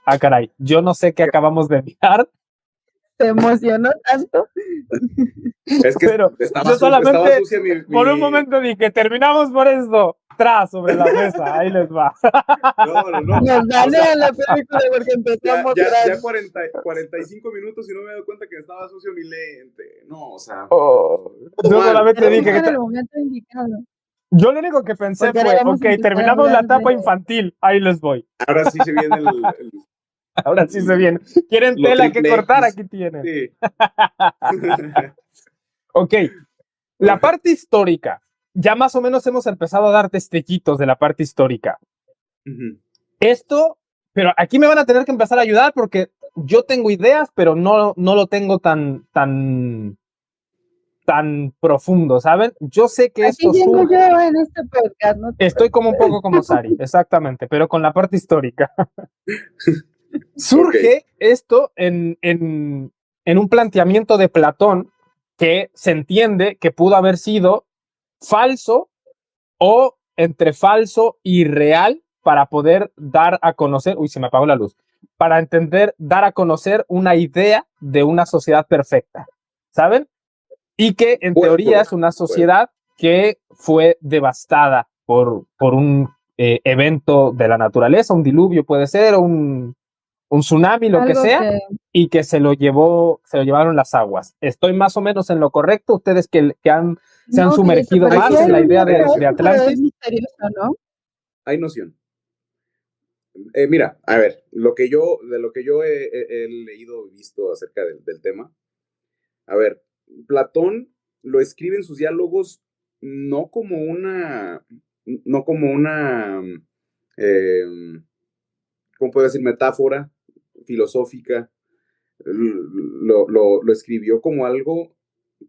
Ah, caray, yo no sé qué acabamos de mirar. Se emocionó tanto. Es que pero estaba yo solamente sucia mi... por un momento dije, terminamos por esto. Tras sobre la mesa, ahí les va. No. Nos gané la película porque empezamos ya 45 minutos y no me he dado cuenta que estaba sucio mi lente. No, o sea. Yo solamente dije en el momento indicado. Yo lo único que pensé fue, ok, terminamos la etapa infantil, ahí les voy. Ahora sí se viene Ahora sí se viene. ¿Quieren tela que cortar? Aquí tienen. Sí. Ok, la parte histórica. Ya más o menos hemos empezado a dar destellitos de la parte histórica. Esto, pero aquí me van a tener que empezar a ayudar porque yo tengo ideas, pero no lo tengo tan profundo, ¿saben? Yo sé que Aquí esto tengo yo en este podcast, ¿no? Estoy como un poco como Sari, exactamente, pero con la parte histórica. Surge esto en un planteamiento de Platón que se entiende que pudo haber sido falso o entre falso y real para poder dar a conocer, uy, se me apagó la luz, para entender, dar a conocer una idea de una sociedad perfecta, ¿saben? Y que en teoría es una sociedad que fue devastada por un evento de la naturaleza, un diluvio puede ser, un tsunami, lo que sea, y que se lo llevaron las aguas. ¿Estoy más o menos en lo correcto? Ustedes que se han sumergido más en la idea de Atlantis. Es misterioso, ¿no? Hay noción. Mira, a ver, de lo que yo he leído y visto acerca del tema, a ver, Platón lo escribe en sus diálogos no como una, eh, ¿cómo puedo decir? Metáfora filosófica. Lo escribió como algo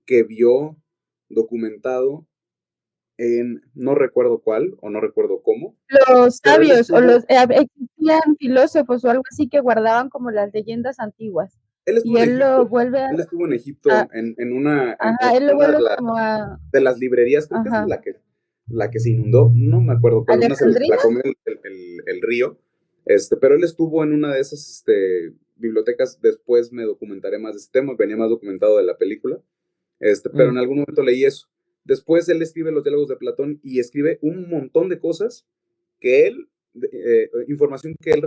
que vio documentado en no recuerdo cuál o no recuerdo cómo. Los sabios existían filósofos o algo así que guardaban como las leyendas antiguas. Él estuvo en Egipto en una de las librerías, creo que es la que se inundó, no me acuerdo cuál, una se la comió el río, pero él estuvo en una de esas bibliotecas. Después me documentaré más de este tema, venía más documentado de la película, pero en algún momento leí eso. Después él escribe los diálogos de Platón y escribe un montón de cosas que él, información que él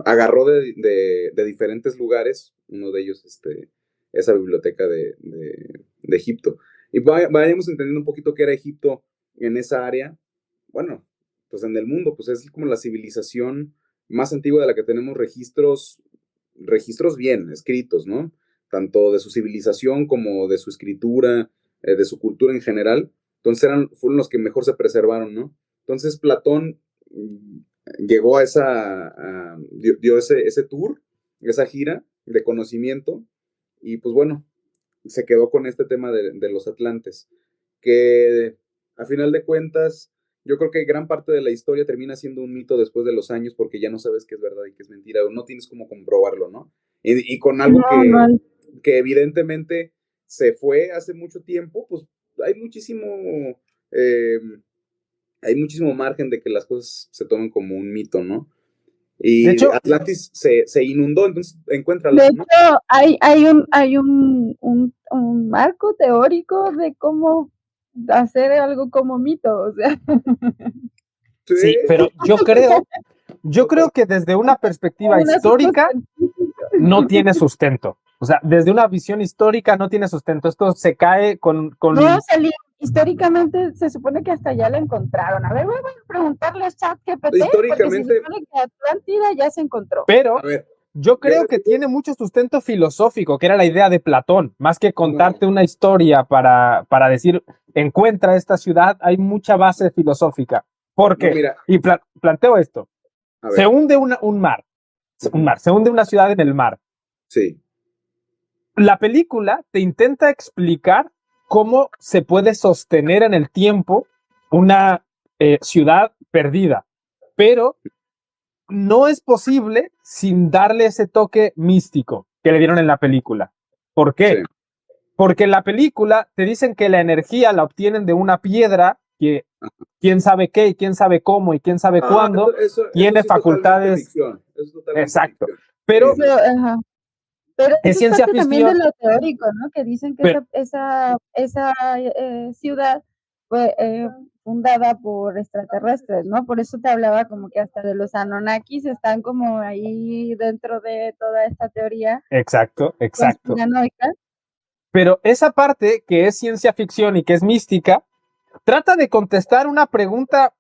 agarró de diferentes lugares, uno de ellos esa biblioteca de Egipto. Y vayamos entendiendo un poquito qué era Egipto en esa área. Bueno, pues en el mundo, pues es como la civilización más antigua de la que tenemos registros bien escritos, ¿no? Tanto de su civilización como de su escritura, de su cultura en general. Entonces fueron los que mejor se preservaron, ¿no? Entonces Platón llegó dio ese tour, esa gira de conocimiento, y pues bueno, se quedó con este tema de los Atlantes, que a final de cuentas, yo creo que gran parte de la historia termina siendo un mito después de los años, porque ya no sabes qué es verdad y qué es mentira, o no tienes cómo comprobarlo, ¿no? Y con algo que evidentemente se fue hace mucho tiempo, pues hay muchísimo margen de que las cosas se tomen como un mito, ¿no? Y de hecho, Atlantis se inundó, entonces encuéntralo. De hecho, hay un marco teórico de cómo hacer algo como mito, o sea. Sí, pero yo creo que desde una perspectiva histórica no tiene sustento. O sea, desde una visión histórica no tiene sustento. Esto se cae con... No, históricamente se supone que hasta ya la encontraron. A ver, voy a preguntarle a ChatGPT, históricamente, porque se supone que Atlántida ya se encontró. Pero yo creo que tiene mucho sustento filosófico, que era la idea de Platón, más que contarte una historia para decir, encuentra esta ciudad, hay mucha base filosófica. Porque, y planteo esto, se hunde un mar, se hunde una ciudad en el mar. Sí. La película te intenta explicar cómo se puede sostener en el tiempo una ciudad perdida, pero no es posible sin darle ese toque místico que le dieron en la película. ¿Por qué? Sí. Porque en la película te dicen que la energía la obtienen de una piedra que quién sabe qué y quién sabe cómo y quién sabe cuándo tiene facultades. Exacto. Pero es ciencia ficción. También de lo teórico, ¿no? Que dicen que esa ciudad fue fundada por extraterrestres, ¿no? Por eso te hablaba como que hasta de los Anunnakis están como ahí dentro de toda esta teoría. Exacto. Pero esa parte que es ciencia ficción y que es mística, trata de contestar una pregunta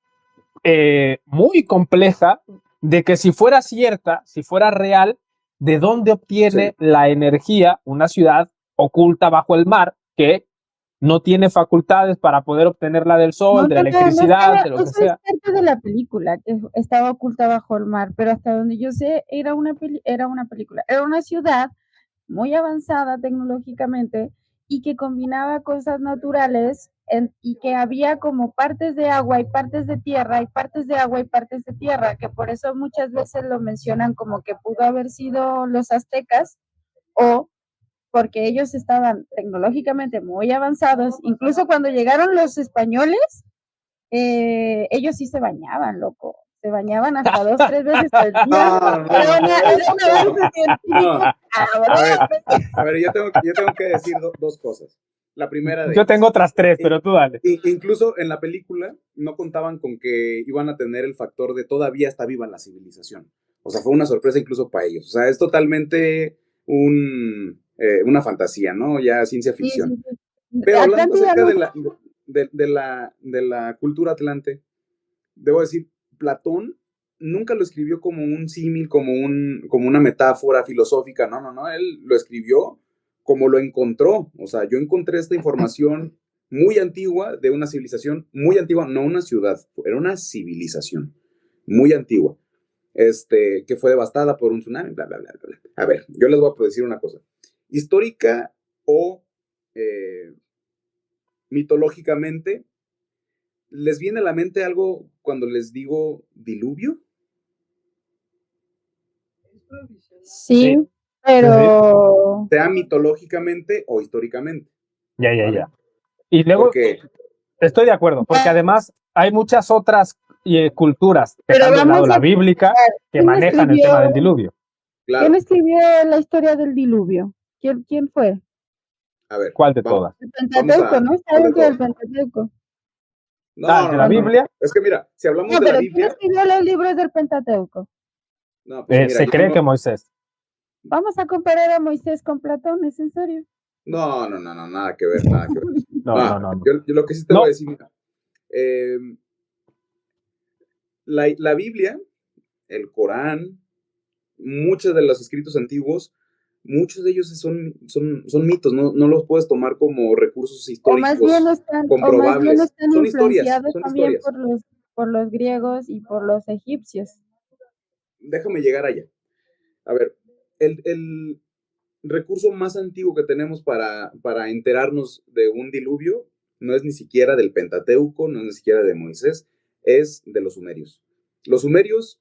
muy compleja de que si fuera cierta, si fuera real, ¿de dónde obtiene la energía una ciudad oculta bajo el mar que no tiene facultades para poder obtenerla del sol, de la electricidad, de lo que sea? Es parte de la película, que estaba oculta bajo el mar, pero hasta donde yo sé, era una ciudad muy avanzada tecnológicamente y que combinaba cosas naturales y que había como partes de agua y partes de tierra y partes de agua y partes de tierra, que por eso muchas veces lo mencionan como que pudo haber sido los aztecas o porque ellos estaban tecnológicamente muy avanzados. Incluso cuando llegaron los españoles, ellos sí se bañaban, loco. Se bañaban hasta 2, 3 veces al día. Era un avance científico. A ver, yo tengo que decir dos cosas. La primera de Yo tengo otras 3, pero tú dale. Incluso en la película no contaban con que iban a tener el factor de todavía está viva la civilización. O sea, fue una sorpresa incluso para ellos. O sea, es totalmente una fantasía, ¿no? Ya ciencia ficción. Sí. Pero hablando Atlántida acerca no. de la cultura atlante, debo decir, Platón nunca lo escribió como un símil, como una metáfora filosófica. No. Él lo escribió como lo encontró. O sea, yo encontré esta información muy antigua de una civilización muy antigua, no una ciudad, era una civilización muy antigua, que fue devastada por un tsunami, bla, bla, bla, bla. A ver, yo les voy a decir una cosa. Histórica o mitológicamente, ¿les viene a la mente algo cuando les digo diluvio? Sí, pero... Sea mitológicamente o históricamente. Ya. ¿Vale? Y luego, Porque, estoy de acuerdo, porque además hay muchas otras culturas, Pero dejando de lado vamos la a bíblica, que ¿quién manejan el escribió- tema del diluvio. claro, ¿Quién escribió la historia del diluvio? ¿Quién fue? a ver. ¿Cuál de vamos- todas? El Pentateuco, ¿no? Está ¿cuál de dentro del todas? Pentateuco. ¿De la Biblia? Es que mira, si hablamos No, de la pero ¿quién Biblia, escribió los libros del Pentateuco? no, pues mira, Se yo cree no- que Moisés. Vamos a comparar a Moisés con Platón, ¿es en serio? no, nada que ver, nada que ver. No. Yo lo que sí te No. voy a decir, mira, la Biblia, el Corán, muchos de los escritos antiguos, muchos de ellos son mitos, no los puedes tomar como recursos O más históricos bien están comprobables. Son historias, influenciados son también historias. por los griegos y por los egipcios. Déjame llegar allá. A ver, el recurso más antiguo que tenemos para enterarnos de un diluvio no es ni siquiera del Pentateuco, no es ni siquiera de Moisés, es de los sumerios. Los sumerios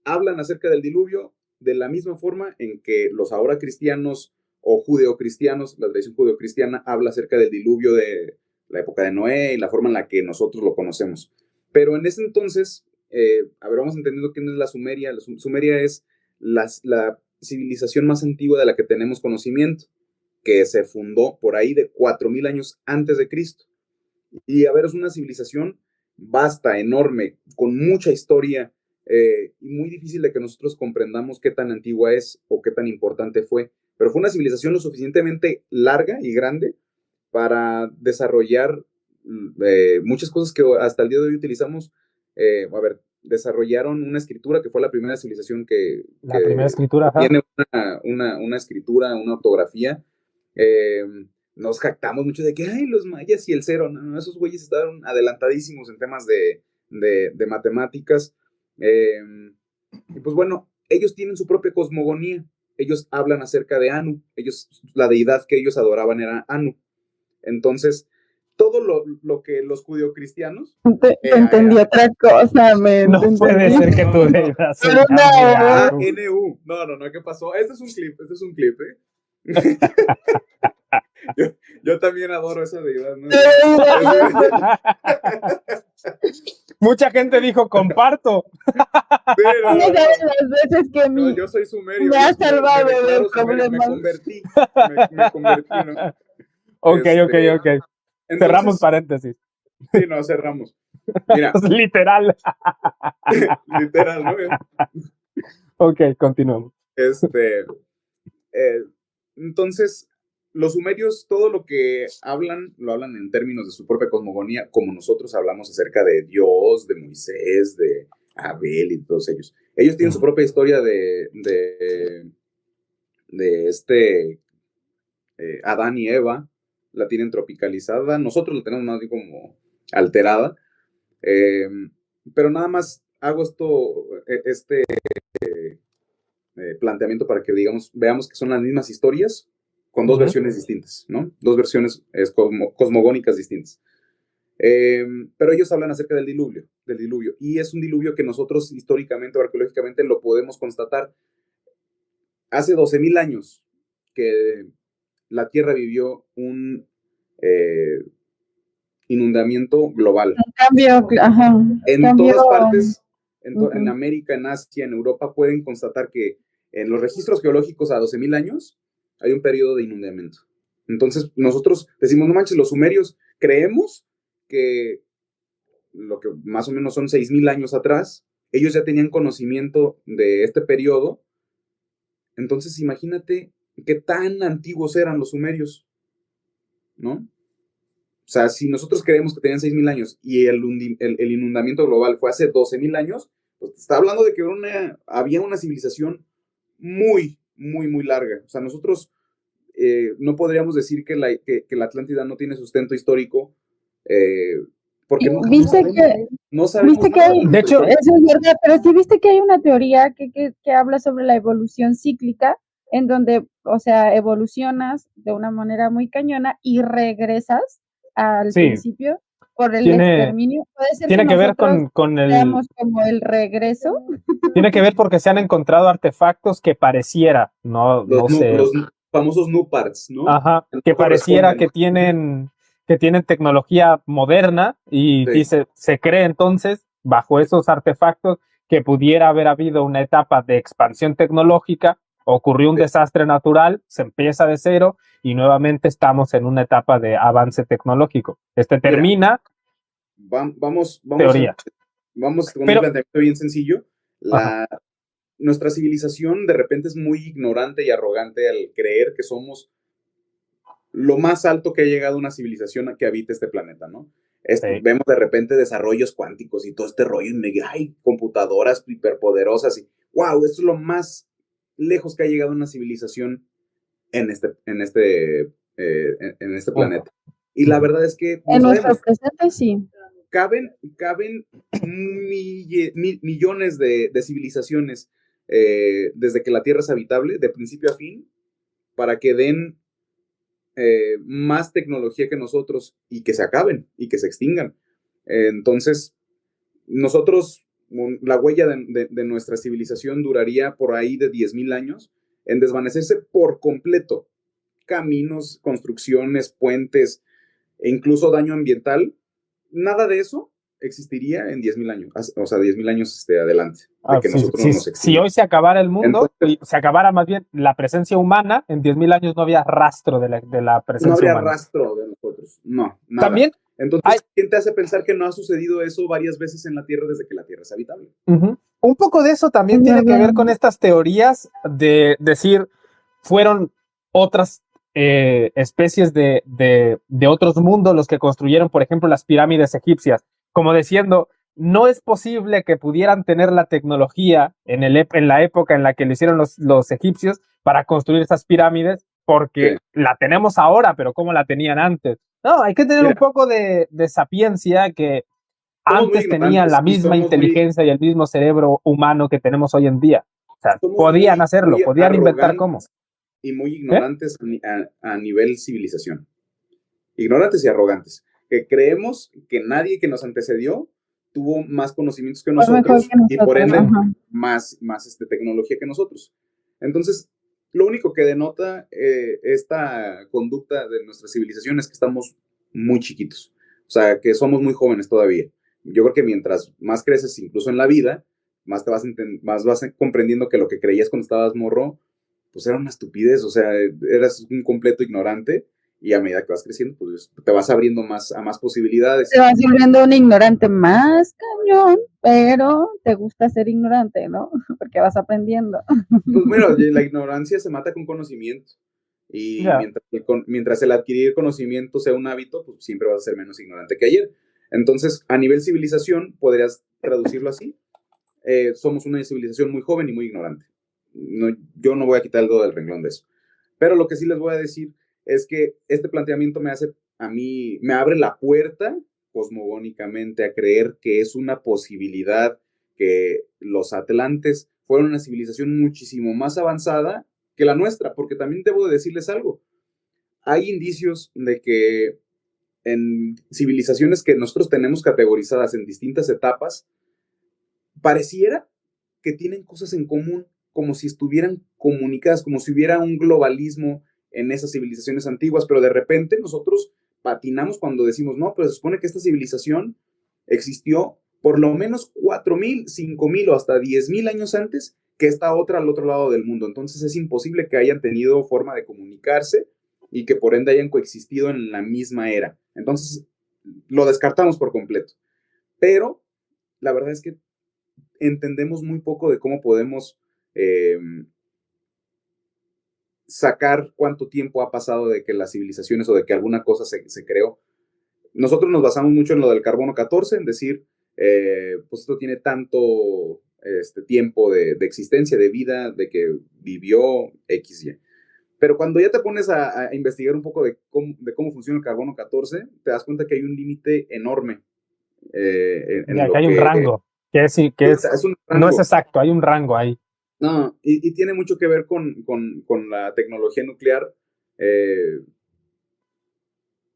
hablan acerca del diluvio de la misma forma en que los ahora cristianos o judeocristianos, la tradición judeocristiana habla acerca del diluvio de la época de Noé y la forma en la que nosotros lo conocemos. Pero en ese entonces, a ver, vamos entendiendo quién es la Sumeria. La Sumeria es la civilización más antigua de la que tenemos conocimiento, que se fundó por ahí de 4000 años antes de Cristo. Y a ver, es una civilización vasta, enorme, con mucha historia, y muy difícil de que nosotros comprendamos qué tan antigua es o qué tan importante fue. Pero fue una civilización lo suficientemente larga y grande para desarrollar muchas cosas que hasta el día de hoy utilizamos. A ver, desarrollaron una escritura que fue la primera civilización que Primera escritura, ajá. tiene una escritura, una ortografía. Nos jactamos mucho de que, ay, los mayas y el cero, no, esos güeyes estaban adelantadísimos en temas de matemáticas. Y pues bueno, ellos tienen su propia cosmogonía. Ellos hablan acerca de Anu. La deidad que ellos adoraban era Anu. Entonces, todo lo que los judeocristianos... Entendí otra cosa, No puede ser que tú digas. NU. No, ¿qué pasó? Este es un clip, ¿eh? yo también adoro esa deidad, ¿no? Mucha gente dijo, comparto. Sí, No sabes las veces que yo soy sumerio. me ha salvado del me problema. convertí, ¿no? Ok. Entonces, Cerramos paréntesis. Sí, no, cerramos. Mira. Literal. Literal, ¿no? Ok, continuamos. Entonces, los sumerios, todo lo que hablan, lo hablan en términos de su propia cosmogonía, como nosotros hablamos acerca de Dios, de Moisés, de Abel y todos ellos. Ellos tienen su propia historia de Adán y Eva, la tienen tropicalizada, nosotros la tenemos más bien como alterada, pero nada más hago este planteamiento para que veamos que son las mismas historias con dos versiones distintas, ¿no? Dos versiones cosmogónicas distintas. Pero ellos hablan acerca del diluvio, y es un diluvio que nosotros históricamente o arqueológicamente lo podemos constatar. Hace 12,000 años que la Tierra vivió un inundamiento global. Un cambio, ajá, En cambio, todas partes, en ujú. América, en Asia, en Europa, pueden constatar que en los registros geológicos a 12,000 años hay un periodo de inundamiento. Entonces, nosotros decimos, no manches, los sumerios creemos que lo que más o menos son 6,000 años atrás, ellos ya tenían conocimiento de este periodo. Entonces, imagínate qué tan antiguos eran los sumerios, ¿no? O sea, si nosotros creemos que tenían 6,000 años y el inundamiento global fue hace 12,000 años, pues está hablando de que había una civilización muy, muy, muy larga. O sea, nosotros no podríamos decir que la Atlántida no tiene sustento histórico, porque no Viste sabemos, que, no sabemos viste que nada hay, de De nuestra hecho, historia. eso es verdad, pero sí viste que hay una teoría que habla sobre la evolución cíclica, en donde, o sea, evolucionas de una manera muy cañona y regresas al sí, principio por el tiene, exterminio. Puede ser que tiene que ver nosotros con seamos como el regreso. tiene que ver porque se han encontrado artefactos que pareciera, no sé, Los famosos new parts, ¿no? ajá, Que que no pareciera corresponden. que tienen tecnología moderna y Sí. se cree entonces, bajo esos artefactos, que pudiera haber habido una etapa de expansión tecnológica, ocurrió un Sí. desastre natural, se empieza de cero y nuevamente estamos en una etapa de avance tecnológico. Mira, Termina vamos teoría. con un Pero, planteamiento bien sencillo. ajá, Nuestra civilización de repente es muy ignorante y arrogante al creer que somos lo más alto que ha llegado una civilización que habita este planeta, ¿no? sí. Vemos de repente desarrollos cuánticos y todo este rollo, y hay computadoras hiperpoderosas y wow, esto es lo más lejos que ha llegado una civilización en este Punto. planeta. Y la verdad es que no En nuestro sabemos, presente, sí. caben millones de civilizaciones desde que la Tierra es habitable, de principio a fin, para que den más tecnología que nosotros y que se acaben y que se extingan. Entonces, nosotros, la huella de nuestra civilización duraría por ahí de 10,000 años en desvanecerse por completo. Caminos, construcciones, puentes e incluso daño ambiental, nada de eso existiría en 10,000 años, o sea, 10,000 años adelante, de que nosotros no nos Si extinguimos. hoy se acabara el mundo, Entonces, se acabara más bien la presencia humana, en 10,000 años no había rastro de la no presencia habría humana. rastro de nosotros, no, nada. También Entonces, hay ¿quién te hace pensar que no ha sucedido eso varias veces en la Tierra desde que la Tierra es habitable? un poco de eso también Es tiene que verdad. ver con estas teorías de decir, fueron otras especies de otros mundos los que construyeron, por ejemplo, las pirámides egipcias, como diciendo, no es posible que pudieran tener la tecnología en la época en la que lo hicieron los egipcios para construir esas pirámides, porque Sí. la tenemos ahora, pero ¿cómo la tenían antes? No, hay que tener un Mira, poco de sapiencia que somos muy antes tenían la ignorantes y misma inteligencia y el mismo cerebro humano que tenemos hoy en día. O sea, somos podían muy, hacerlo, muy podían inventar cómo. arrogantes y muy ¿Eh? ignorantes a nivel civilización. Ignorantes y arrogantes. Que creemos que nadie que nos antecedió tuvo más conocimientos que Fue mejor nosotros que y por nosotros, ende ajá. más tecnología que nosotros. Entonces, lo único que denota esta conducta de nuestra civilización es que estamos muy chiquitos. O sea, que somos muy jóvenes todavía. Yo creo que mientras más creces, incluso en la vida, más vas comprendiendo que lo que creías cuando estabas morro, pues era una estupidez. O sea, eras un completo ignorante y a medida que vas creciendo, pues te vas abriendo a más posibilidades. Te vas volviendo un ignorante más cañón, pero te gusta ser ignorante, ¿no? Porque vas aprendiendo. Pues bueno, la ignorancia se mata con conocimiento. Y Ya. mientras el adquirir conocimiento sea un hábito, pues siempre vas a ser menos ignorante que ayer. Entonces, a nivel civilización, podrías traducirlo así. Somos una civilización muy joven y muy ignorante. No, yo no voy a quitar el dedo del renglón de eso. Pero lo que sí les voy a decir es que este planteamiento me abre la puerta cosmogónicamente a creer que es una posibilidad que los atlantes fueron una civilización muchísimo más avanzada que la nuestra, porque también debo de decirles algo. Hay indicios de que en civilizaciones que nosotros tenemos categorizadas en distintas etapas, pareciera que tienen cosas en común, como si estuvieran comunicadas, como si hubiera un globalismo en esas civilizaciones antiguas, pero de repente nosotros patinamos cuando decimos, no, pero se supone que esta civilización existió por lo menos 4,000, 5,000 o hasta 10,000 años antes que esta otra al otro lado del mundo. Entonces es imposible que hayan tenido forma de comunicarse y que por ende hayan coexistido en la misma era. Entonces lo descartamos por completo. Pero la verdad es que entendemos muy poco de cómo podemos sacar cuánto tiempo ha pasado de que las civilizaciones o de que alguna cosa se creó. Nosotros nos basamos mucho en lo del carbono 14, en decir, pues esto tiene tanto tiempo de existencia, de vida, de que vivió XY. Pero cuando ya te pones a investigar un poco de cómo funciona el carbono 14, te das cuenta que hay un límite enorme. Que hay un rango, es un rango. No es exacto, hay un rango ahí. No, y tiene mucho que ver con la tecnología nuclear.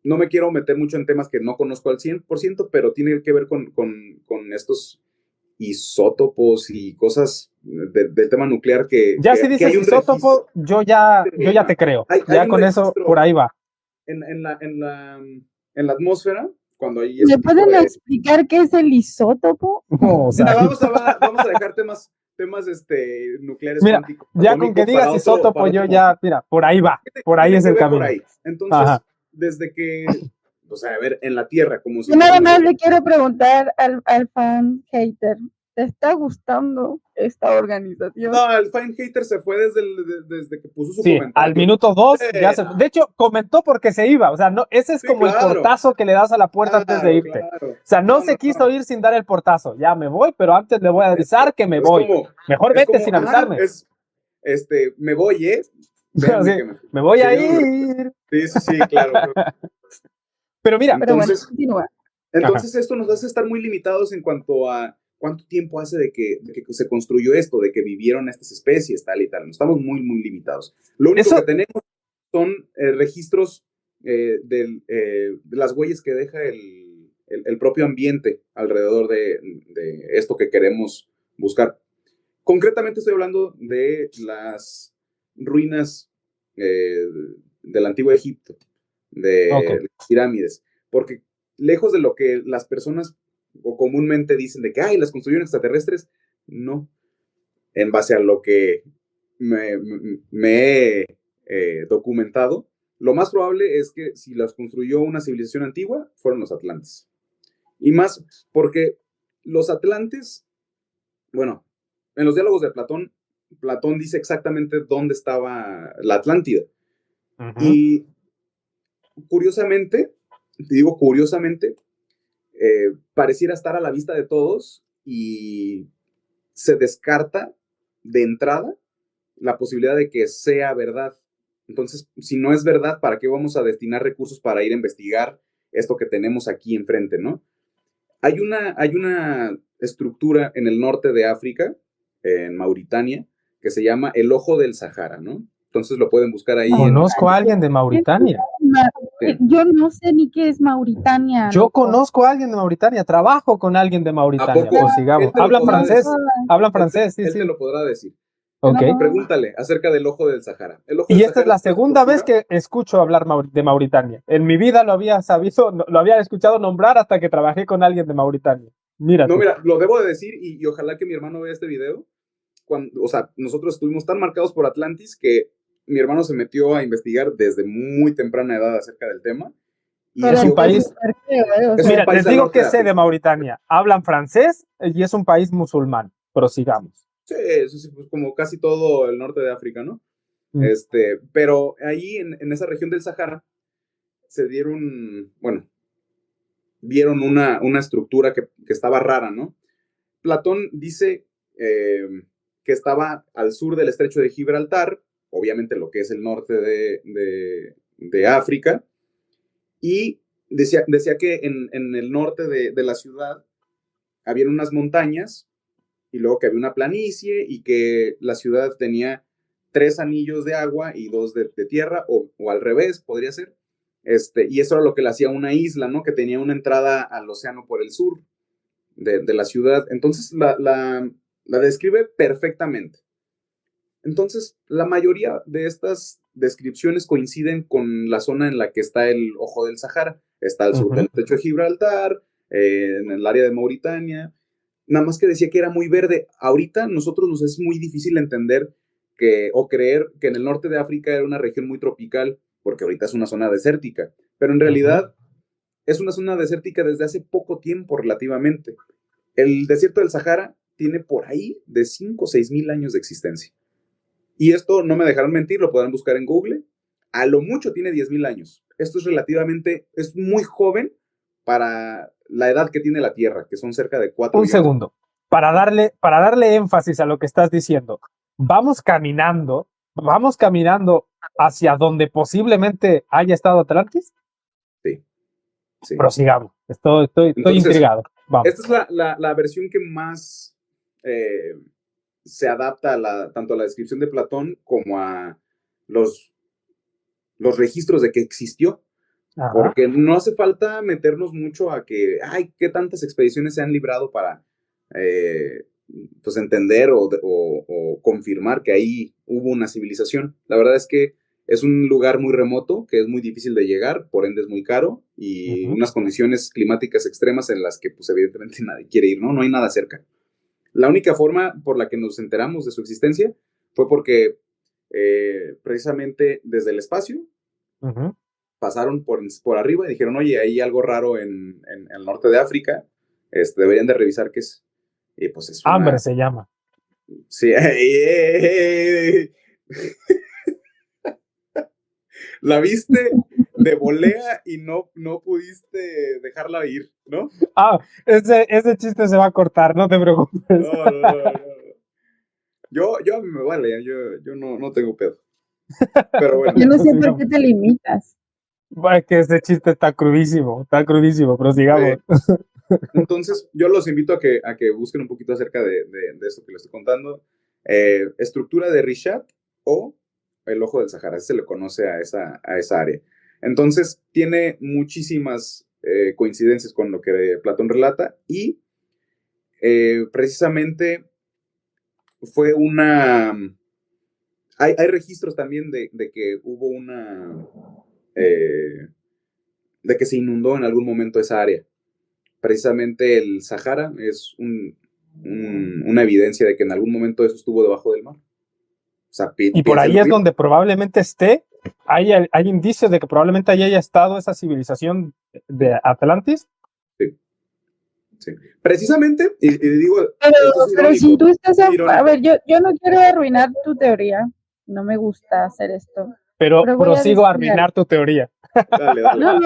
No me quiero meter mucho en temas que no conozco al 100%, pero tiene que ver con estos isótopos y cosas del tema nuclear que... Ya si dices isótopo, yo ya te creo. Ya con eso, por ahí va. En la atmósfera, cuando hay... ¿Me pueden explicar qué es el isótopo? No, o sea, vamos a dejar temas nucleares. Mira, ya con que digas isótopo, yo ya, mira, por ahí va, por ahí es el camino. Por ahí. Entonces, desde que, o sea, a ver, en la Tierra, como si... Yo nada más le quiero preguntar al fan hater, ¿te está gustando esta organización? No, el fan hater se fue desde que puso su comentario. Al minuto 2 ya se fue. De hecho, comentó porque se iba, o sea, no, ese es como el portazo que le das a la puerta antes de irte. Claro. O sea, no se quiso ir sin dar el portazo. Ya me voy, pero antes le voy a avisar que me voy. Mejor vete sin avisarme. Me voy, me voy a ir. Sí, claro. Pero mira, entonces, entonces esto nos hace estar muy limitados en cuanto a cuánto tiempo hace de que se construyó esto, de que vivieron estas especies, tal y tal. Estamos muy, muy limitados. Lo único que tenemos son registros de las huellas que deja el propio ambiente alrededor de esto que queremos buscar. Concretamente estoy hablando de las ruinas del antiguo Egipto, de las pirámides, porque lejos de lo que las personas o comúnmente dicen de que las construyeron extraterrestres, no. En base a lo que me he documentado, lo más probable es que si las construyó una civilización antigua, fueron los atlantes. Y más porque los atlantes, bueno, en los diálogos de Platón dice exactamente dónde estaba la Atlántida. Y curiosamente, pareciera estar a la vista de todos y se descarta de entrada la posibilidad de que sea verdad. Entonces, si no es verdad, ¿para qué vamos a destinar recursos para ir a investigar esto que tenemos aquí enfrente, no? Hay una estructura en el norte de África, en Mauritania, que se llama el Ojo del Sahara, ¿no? Entonces lo pueden buscar ahí. Conozco a alguien de Mauritania. Yo no sé ni qué es Mauritania. Yo conozco a alguien de Mauritania, trabajo con alguien de Mauritania. Pues sigamos. ¿Hablan francés? ¿Hablan francés? Sí, él te lo podrá decir. Okay. Pregúntale acerca del Ojo del Sahara. Y esta es la segunda vez que escucho hablar de Mauritania. En mi vida lo había escuchado nombrar hasta que trabajé con alguien de Mauritania. Mira, lo debo de decir y ojalá que mi hermano vea este video. Nosotros estuvimos tan marcados por Atlantis que mi hermano se metió a investigar desde muy temprana edad acerca del tema. Y es un país... Mira, les digo que sé de Mauritania. Hablan francés y es un país musulmán. Prosigamos. Sí, eso sí, pues como casi todo el norte de África, ¿no? Pero ahí en esa región del Sahara vieron una estructura que estaba rara, ¿no? Platón dice que estaba al sur del estrecho de Gibraltar, obviamente lo que es el norte de África, y decía que en el norte de la ciudad había unas montañas y luego que había una planicie y que la ciudad tenía 3 anillos de agua y 2 de tierra, o al revés, podría ser. Y eso era lo que le hacía una isla, ¿no? Que tenía una entrada al océano por el sur de la ciudad. Entonces la describe perfectamente. Entonces, la mayoría de estas descripciones coinciden con la zona en la que está el Ojo del Sahara. Está al sur del Estrecho de Gibraltar, en el área de Mauritania. Nada más que decía que era muy verde. Ahorita nosotros nos es muy difícil entender o creer que en el norte de África era una región muy tropical, porque ahorita es una zona desértica. Pero en realidad es una zona desértica desde hace poco tiempo relativamente. El desierto del Sahara tiene por ahí de 5 o 6 mil años de existencia. Y esto no me dejarán mentir, lo podrán buscar en Google. A lo mucho tiene 10,000 años. Esto es muy joven para la edad que tiene la Tierra, que son cerca de 4 Un segundo, para darle énfasis a lo que estás diciendo. Vamos caminando hacia donde posiblemente haya estado Atlantis. Sí. Prosigamos. Estoy intrigado. Vamos. Esta es la versión que más se adapta tanto a la descripción de Platón como a los registros de que existió. Ajá. Porque no hace falta meternos mucho a que, qué tantas expediciones se han librado para pues entender o confirmar que ahí hubo una civilización. La verdad es que es un lugar muy remoto, que es muy difícil de llegar, por ende es muy caro, y unas condiciones climáticas extremas en las que, pues, evidentemente nadie quiere ir, ¿no? No hay nada cerca. La única forma por la que nos enteramos de su existencia fue porque precisamente desde el espacio pasaron por arriba y dijeron, oye, hay algo raro en el norte de África, deberían de revisar qué es. Y pues es Hambre se llama. Sí. La viste de volea y no pudiste dejarla ir, ¿no? Ese chiste se va a cortar, no te preocupes. No. Yo a mí me vale, yo no tengo pedo. Pero bueno. Yo no sé por qué te limitas. Es que ese chiste está crudísimo, pero sigamos. Entonces, yo los invito a que busquen un poquito acerca de esto que les estoy contando. Estructura de Richat o el Ojo del Sahara, se le conoce a esa área. Entonces, tiene muchísimas coincidencias con lo que Platón relata y precisamente fue hay registros también de que hubo de que se inundó en algún momento esa área. Precisamente el Sahara es una evidencia de que en algún momento eso estuvo debajo del mar. O sea, y por ahí es donde probablemente hay indicios de que probablemente ahí haya estado esa civilización de Atlantis. Sí. Precisamente, y digo... Pero si tú estás... A ver, yo no quiero arruinar tu teoría. No me gusta hacer esto. Pero prosigo a arruinar tu teoría. Dale. No.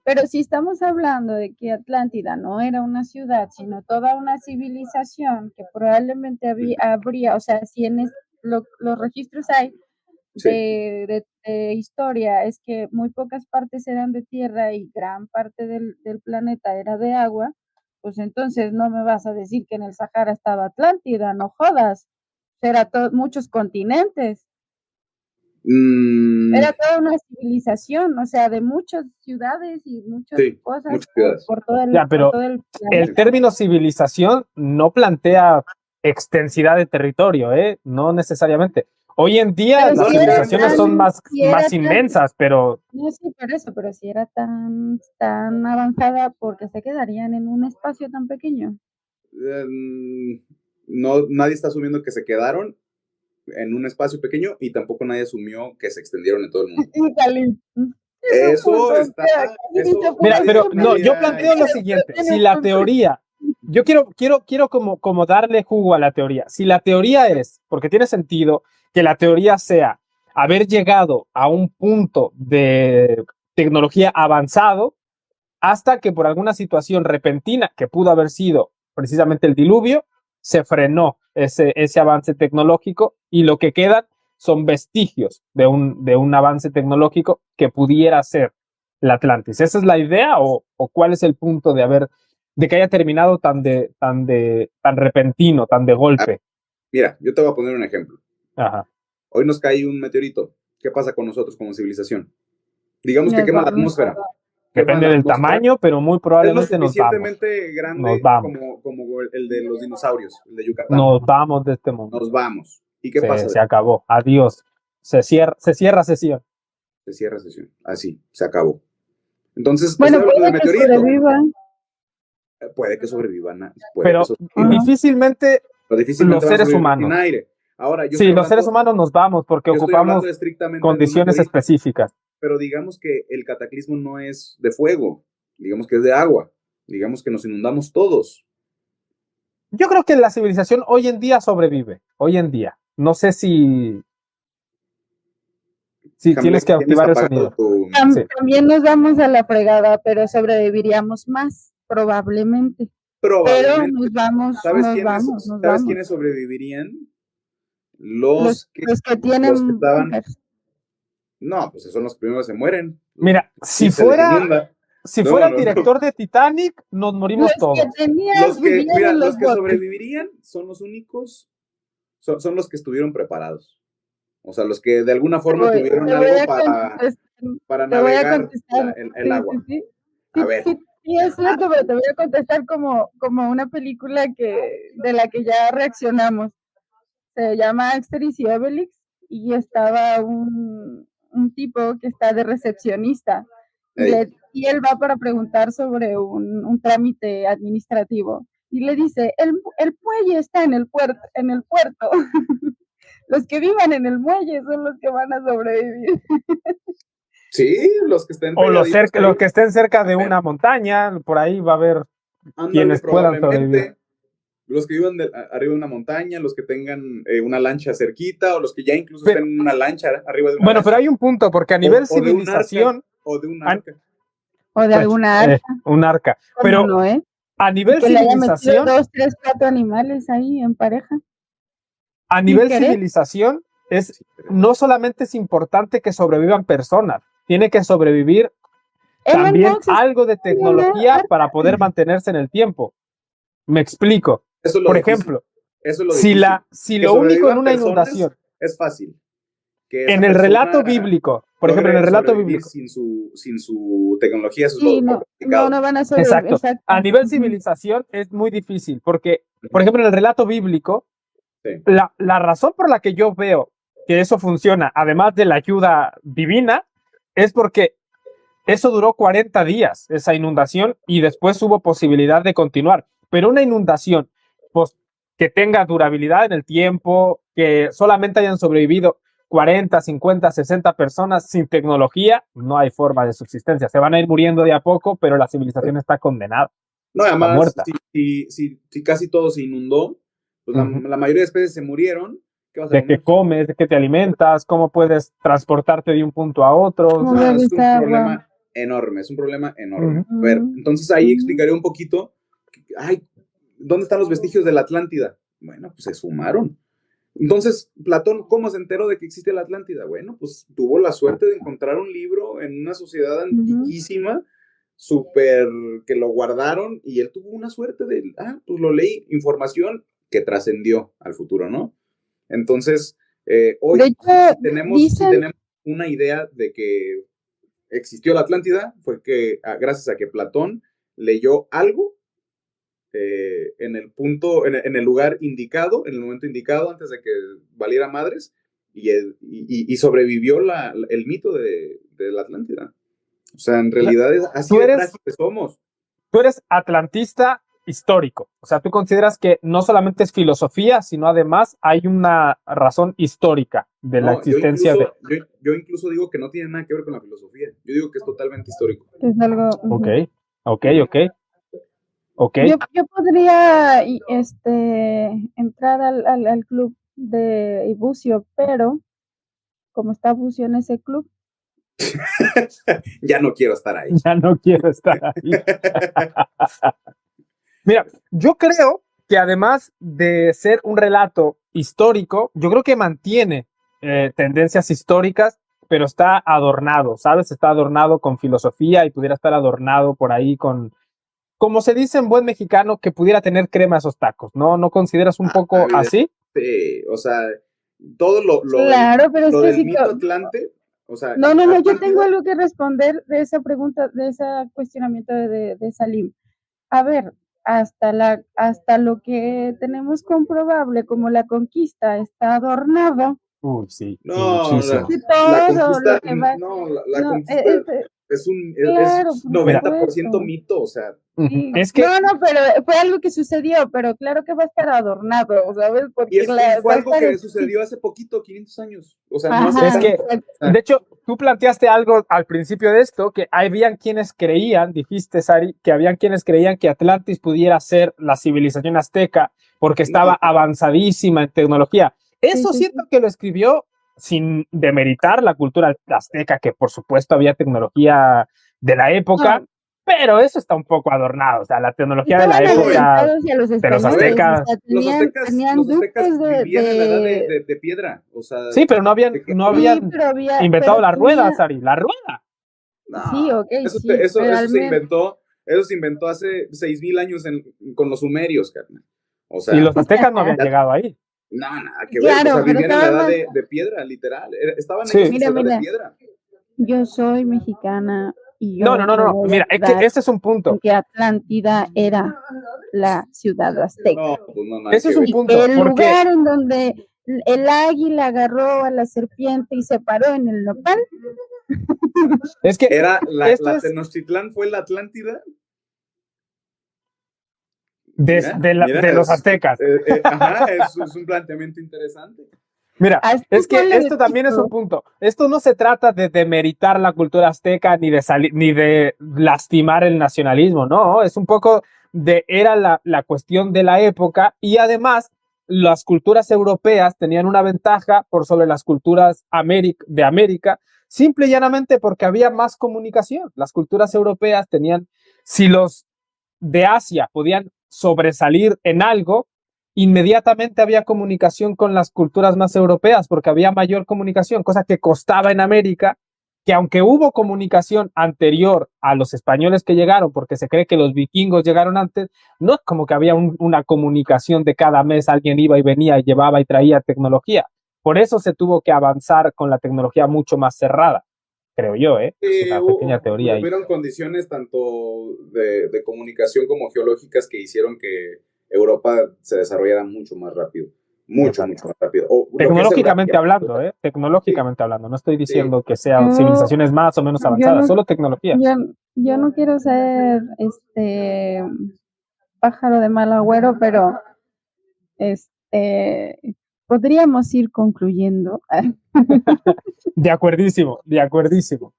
Pero si estamos hablando de que Atlántida no era una ciudad, sino toda una civilización que probablemente habría, o sea, si en los registros hay de historia, es que muy pocas partes eran de tierra y gran parte del planeta era de agua, pues entonces no me vas a decir que en el Sahara estaba Atlántida, no jodas, era muchos continentes. Era toda una civilización, o sea, de muchas ciudades y muchas cosas muchas ciudades. Por todo el planeta. El término civilización no plantea extensidad de territorio, no necesariamente. Hoy en día las civilizaciones son más inmensas, pero... No, sí, por eso, pero si era tan avanzada, ¿por qué se quedarían en un espacio tan pequeño? No, nadie está asumiendo que se quedaron en un espacio pequeño y tampoco nadie asumió que se extendieron en todo el mundo. Eso está... Mira, pero no, yo planteo lo siguiente. Si la teoría... Yo quiero como darle jugo a la teoría. Si la teoría es, porque tiene sentido que la teoría sea haber llegado a un punto de tecnología avanzado hasta que por alguna situación repentina, que pudo haber sido precisamente el diluvio, se frenó ese avance tecnológico y lo que quedan son vestigios de un avance tecnológico que pudiera ser la Atlantis. ¿Esa es la idea o cuál es el punto de que haya terminado tan repentino, tan de golpe? Mira, yo te voy a poner un ejemplo. Ajá. Hoy nos cae un meteorito. ¿Qué pasa con nosotros como civilización? Digamos que quema la atmósfera. Depende del tamaño, pero muy probablemente nos vamos. Es lo suficientemente grande como el de los dinosaurios, el de Yucatán. Nos vamos de este mundo. Nos vamos. ¿Y qué pasa? Se acabó. Adiós. Se cierra sesión. Se cierra sesión. Así, se acabó. Entonces, Bueno, estoy hablando de puede que meteorito. sobreviva. Puede que sobrevivan. Pero difícilmente pero difícilmente los van a seres sobrevivir humanos. sin aire. Ahora, yo Sí, estoy los seres hablando, humanos nos vamos porque yo estoy ocupamos hablando estrictamente de un condiciones meteorito, específicas. pero digamos que el cataclismo no es de fuego, digamos que es de agua, digamos que nos inundamos todos. Yo creo que la civilización hoy en día sobrevive. Hoy en día. No sé si tienes que Tienes activar el apagado sonido. Sí. También nos vamos a la fregada, pero sobreviviríamos más, probablemente. Pero Probablemente. nos vamos, ¿Sabes quiénes sobrevivirían? Los que tienen estaban. bunkers. No, pues son los primeros que se mueren. Mira, si fuera el No. director de Titanic, nos morimos todos. Los que sobrevivirían son los únicos, son los que estuvieron preparados. O sea, los que de alguna forma tuvieron algo para navegar el agua. Sí. A ver. Sí, es cierto, pero te voy a contestar como una película de la que ya reaccionamos. Se llama Asterix y Obelix y estaba un tipo que está de recepcionista y él va para preguntar sobre un trámite administrativo y le dice, el muelle está en el puerto. Los que vivan en el muelle son los que van a sobrevivir. Sí, los que estén o los que estén cerca de una montaña, por ahí va a haber quienes puedan sobrevivir. Los que vivan arriba de una montaña, los que tengan una lancha cerquita, o los que ya incluso estén en una lancha arriba de una lancha. Pero hay un punto, porque a nivel civilización... O de un arca. O de alguna arca. Un arca. Pero no, a nivel que civilización... le 2, 3, 4 animales ahí en pareja. A nivel civilización, no solamente es importante que sobrevivan personas, tiene que sobrevivir también algo de tecnología para poder mantenerse en el tiempo. Me explico. Por ejemplo, si lo único en una inundación es fácil. En el relato bíblico, por ejemplo, en el relato bíblico. Sin su tecnología, eso sí, es lo complicado. No van a sobrevivir. Exacto. A nivel civilización es muy difícil, porque, por ejemplo, en el relato bíblico, la razón por la que yo veo que eso funciona, además de la ayuda divina, es porque eso duró 40 días, esa inundación, y después hubo posibilidad de continuar. Pero una inundación, pues, que tenga durabilidad en el tiempo, que solamente hayan sobrevivido 40, 50, 60 personas sin tecnología, no hay forma de subsistencia. Se van a ir muriendo de a poco, pero la civilización está condenada. No, además, si casi todo se inundó, pues la mayoría de especies se murieron. ¿De qué comes? ¿De qué te alimentas? ¿Cómo puedes transportarte de un punto a otro? Es un problema enorme. A ver, entonces ahí explicaré un poquito. ¿Dónde están los vestigios de la Atlántida? Bueno, pues se esfumaron. Entonces, Platón, ¿cómo se enteró de que existe la Atlántida? Bueno, pues tuvo la suerte de encontrar un libro en una sociedad antiquísima, súper, que lo guardaron, y él tuvo una suerte de, pues lo leí, información que trascendió al futuro, ¿no? Entonces, hoy, si tenemos una idea de que existió la Atlántida, fue que gracias a que Platón leyó algo en el lugar indicado, en el momento indicado, antes de que valiera madres, y sobrevivió el mito de la Atlántida. O sea, en realidad así de frágiles somos. Tú eres atlantista histórico, o sea, tú consideras que no solamente es filosofía, sino además hay una razón histórica de la existencia yo incluso digo que no tiene nada que ver con la filosofía, yo digo que es totalmente histórico. Es algo... Okay. Yo podría entrar al club de Ibucio, pero como está Bucio en ese club, ya no quiero estar ahí. Mira, yo creo que además de ser un relato histórico, yo creo que mantiene tendencias históricas, pero está adornado, ¿sabes? Está adornado con filosofía y pudiera estar adornado por ahí con, como se dice en buen mexicano, que pudiera tener crema a esos tacos, ¿no? ¿No consideras un poco así? Sí, o sea, todo lo pero del mito Atlante, o sea... No, yo tengo algo que responder de esa pregunta, de ese cuestionamiento de Salim. A ver, hasta lo que tenemos comprobable como la conquista está adornado, Uy, sí, No, muchísimo. De la todo conquista, lo que va. no, la No, conquista claro, es por 90% supuesto. mito, o sea, Ujú. Sí. Es que, No, pero fue algo que sucedió, pero claro que va a estar adornado, ¿sabes? y, Porque y va fue a algo estar. que sucedió hace poquito, 500 años, o sea, no hace Ajá, es que, tanto. exacto. de hecho, tú planteaste algo al principio de esto, que habían quienes creían, dijiste, Sari, que habían quienes creían que Atlantis pudiera ser la civilización azteca porque estaba No, avanzadísima en tecnología. Sí, Eso sí, siento sí. que lo escribió sin demeritar la cultura azteca, que por supuesto había tecnología de la época, No, pero eso está un poco adornado. O sea, la tecnología de la estaban oye, época adelantados a los de los a ver, españoles, o aztecas, sea, tenían los aztecas duques vivían en la edad de piedra, o sea, sí, pero ¿de qué no sí, habían pero inventado la rueda, tenía, Sari, la rueda. sí, No, ok, sí, pero al menos, eso se inventó hace 6000 años con los sumerios, carnal. O Y sea, los aztecas no habían ya, llegado ahí. nada que ver, o claro, sea, pero vivían en la estaban edad más, de piedra, literal. Estaban ellos en Sí. su mira, edad de mira, piedra. yo soy mexicana y No, no, yo no, me no. voy a Mira, es que quedar ese es un en punto. que Atlántida era la ciudad azteca. No, pues no, nada Ese que es un ver. Y punto. el Porque lugar en donde el águila agarró a la serpiente y se paró en el nopal, es que Era esto la es Tenochtitlán fue la Atlántida. Mira, mira, de los aztecas. ajá, es un planteamiento interesante. Mira, así es que ponle de esto también es un piso. punto. Esto no se trata de demeritar la cultura azteca ni de lastimar el nacionalismo, no. Es un poco era la cuestión de la época y además las culturas europeas tenían una ventaja por sobre las culturas de América, simple y llanamente porque había más comunicación. Las culturas europeas tenían, si los de Asia podían sobresalir en algo, inmediatamente había comunicación con las culturas más europeas porque había mayor comunicación, cosa que costaba en América, que aunque hubo comunicación anterior a los españoles que llegaron, porque se cree que los vikingos llegaron antes, no es como que había una comunicación de cada mes, alguien iba y venía y llevaba y traía tecnología. Por eso se tuvo que avanzar con la tecnología mucho más cerrada, creo yo, ¿eh? Es una pequeña teoría ahí. Hubieron condiciones tanto de comunicación como geológicas que hicieron que Europa se desarrollara mucho más rápido. Mucho, Exacto. mucho más rápido. O lo que es Tecnológicamente Eurasia. hablando, ¿eh? Sí, Tecnológicamente hablando. No estoy sí. diciendo que sean Yo, civilizaciones más o menos yo avanzadas, no, solo tecnología. yo, yo no quiero ser pájaro de mal agüero, pero este podríamos ir concluyendo. De acuerdísimo, de acuerdísimo.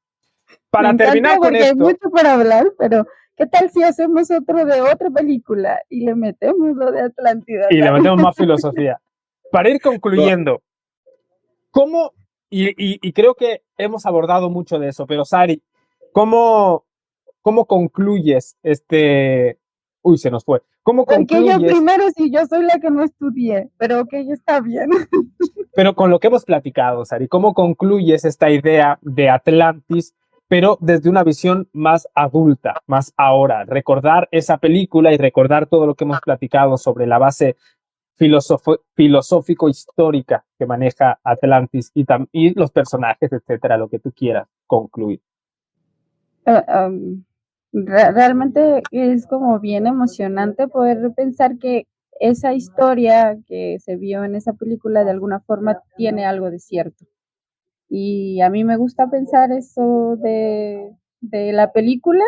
Me Para encanta terminar con porque hay esto, mucho para hablar, pero ¿qué tal si hacemos otro de otra película y le metemos lo de Atlántida? y le ¿Sabes? metemos más filosofía. Para ir concluyendo, ¿cómo, y creo que hemos abordado mucho de eso, pero Sari, ¿cómo, cómo concluyes uy, se nos fue. ¿Cómo Porque yo concluyes, primero sí, yo soy la que no estudié, pero ok, está bien. pero con lo que hemos platicado, Sari, cómo concluyes esta idea de Atlantis, pero desde una visión más adulta, más ahora? Recordar esa película y recordar todo lo que hemos platicado sobre la base filosófico-histórica que maneja Atlantis y los personajes, etcétera, lo que tú quieras concluir. Realmente es como bien emocionante poder pensar que esa historia que se vio en esa película de alguna forma tiene algo de cierto. Y a mí me gusta pensar eso de la película,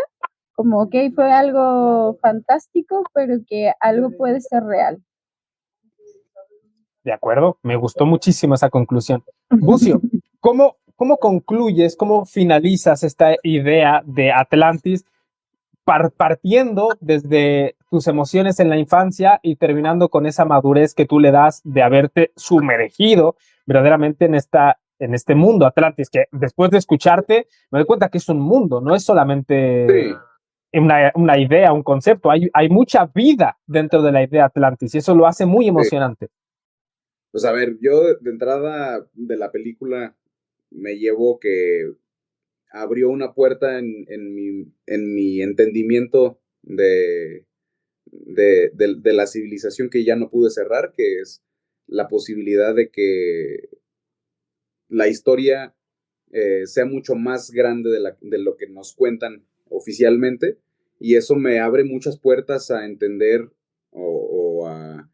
como, ok, fue algo fantástico, pero que algo puede ser real. ¿De acuerdo? Me gustó muchísimo esa conclusión. Bucio, ¿cómo concluyes, cómo finalizas esta idea de Atlantis partiendo desde tus emociones en la infancia y terminando con esa madurez que tú le das de haberte sumergido verdaderamente en este mundo Atlantis, que después de escucharte me doy cuenta que es un mundo, no es solamente Sí. una idea, un concepto, hay mucha vida dentro de la idea Atlantis y eso lo hace muy Sí. emocionante. Pues a ver, yo de entrada de la película me llevo que abrió una puerta en mi entendimiento de la civilización que ya no pude cerrar, que es la posibilidad de que la historia sea mucho más grande de lo que nos cuentan oficialmente, y eso me abre muchas puertas a entender o a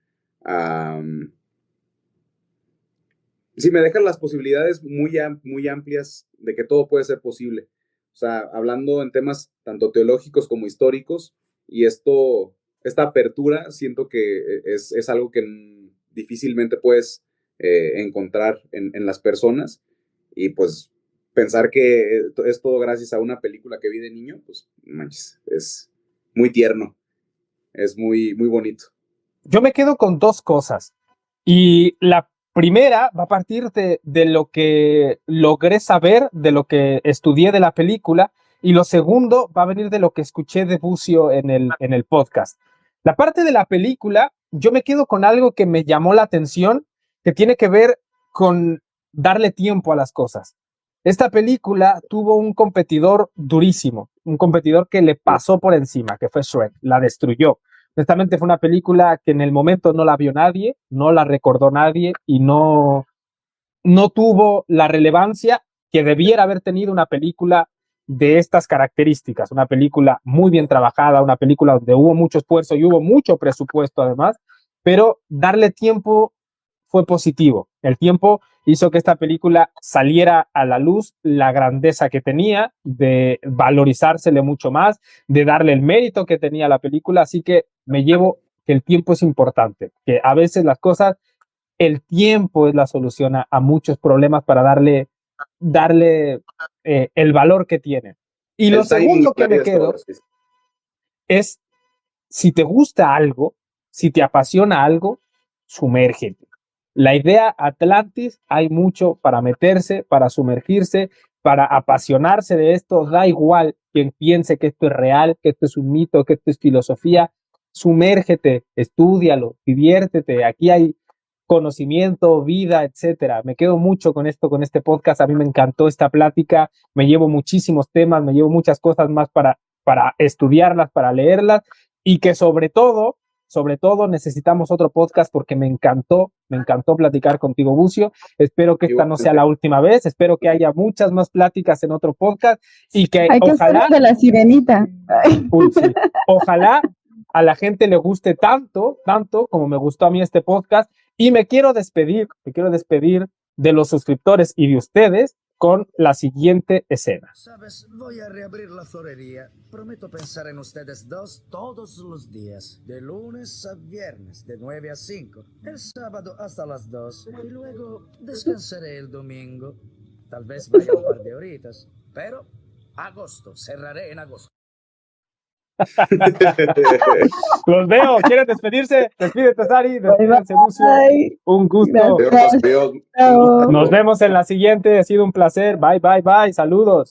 sí me deja las posibilidades muy amplias de que todo puede ser posible. O sea, hablando en temas tanto teológicos como históricos, y esta apertura siento que es algo que difícilmente puedes encontrar en las personas, y pues pensar que es todo gracias a una película que vi de niño, pues manches, es muy tierno, es muy, muy bonito. Yo me quedo con dos cosas, y la primera va a partir de lo que logré saber, de lo que estudié de la película, y lo segundo va a venir de lo que escuché de Bucio en el podcast. La parte de la película, yo me quedo con algo que me llamó la atención, que tiene que ver con darle tiempo a las cosas. Esta película tuvo un competidor durísimo, un competidor que le pasó por encima, que fue Shrek, la destruyó. Honestamente fue una película que en el momento no la vio nadie, no la recordó nadie y no tuvo la relevancia que debiera haber tenido una película de estas características, una película muy bien trabajada, una película donde hubo mucho esfuerzo y hubo mucho presupuesto además, pero darle tiempo fue positivo. El tiempo hizo que esta película saliera a la luz la grandeza que tenía, de valorizársele mucho más, de darle el mérito que tenía la película, así que me llevo que el tiempo es importante, que a veces las cosas, el tiempo es la solución a muchos problemas para darle el valor que tiene. Y lo segundo que me quedo es, si te gusta algo, si te apasiona algo, sumérgete. La idea Atlantis, hay mucho para meterse, para sumergirse, para apasionarse de esto. Da igual quien piense que esto es real, que esto es un mito, que esto es filosofía. Sumérgete, estúdialo, diviértete. Aquí hay conocimiento, vida, etcétera. Me quedo mucho con esto, con este podcast. A mí me encantó esta plática. Me llevo muchísimos temas, me llevo muchas cosas más para estudiarlas, para leerlas, y que sobre todo necesitamos otro podcast porque me encantó platicar contigo, Bucio. Espero que esta no sea la última vez, espero que haya muchas más pláticas en otro podcast y que hay que ojalá de la sirenita. Uy, sí. Ojalá a la gente le guste tanto como me gustó a mí este podcast, y me quiero despedir de los suscriptores y de ustedes con la siguiente escena. Sabes, voy a reabrir la florería. Prometo pensar en ustedes dos todos los días, de lunes a viernes, de 9 a 5, el sábado hasta las 2, y luego descansaré el domingo. Tal vez vaya un par de horitas, pero agosto, cerraré en agosto. Los veo. ¿Quieren despedirse? Despídete, Sari. Despídense, Bucio. Un gusto. Gracias. Nos vemos en la siguiente. Ha sido un placer. Bye, bye, bye. Saludos.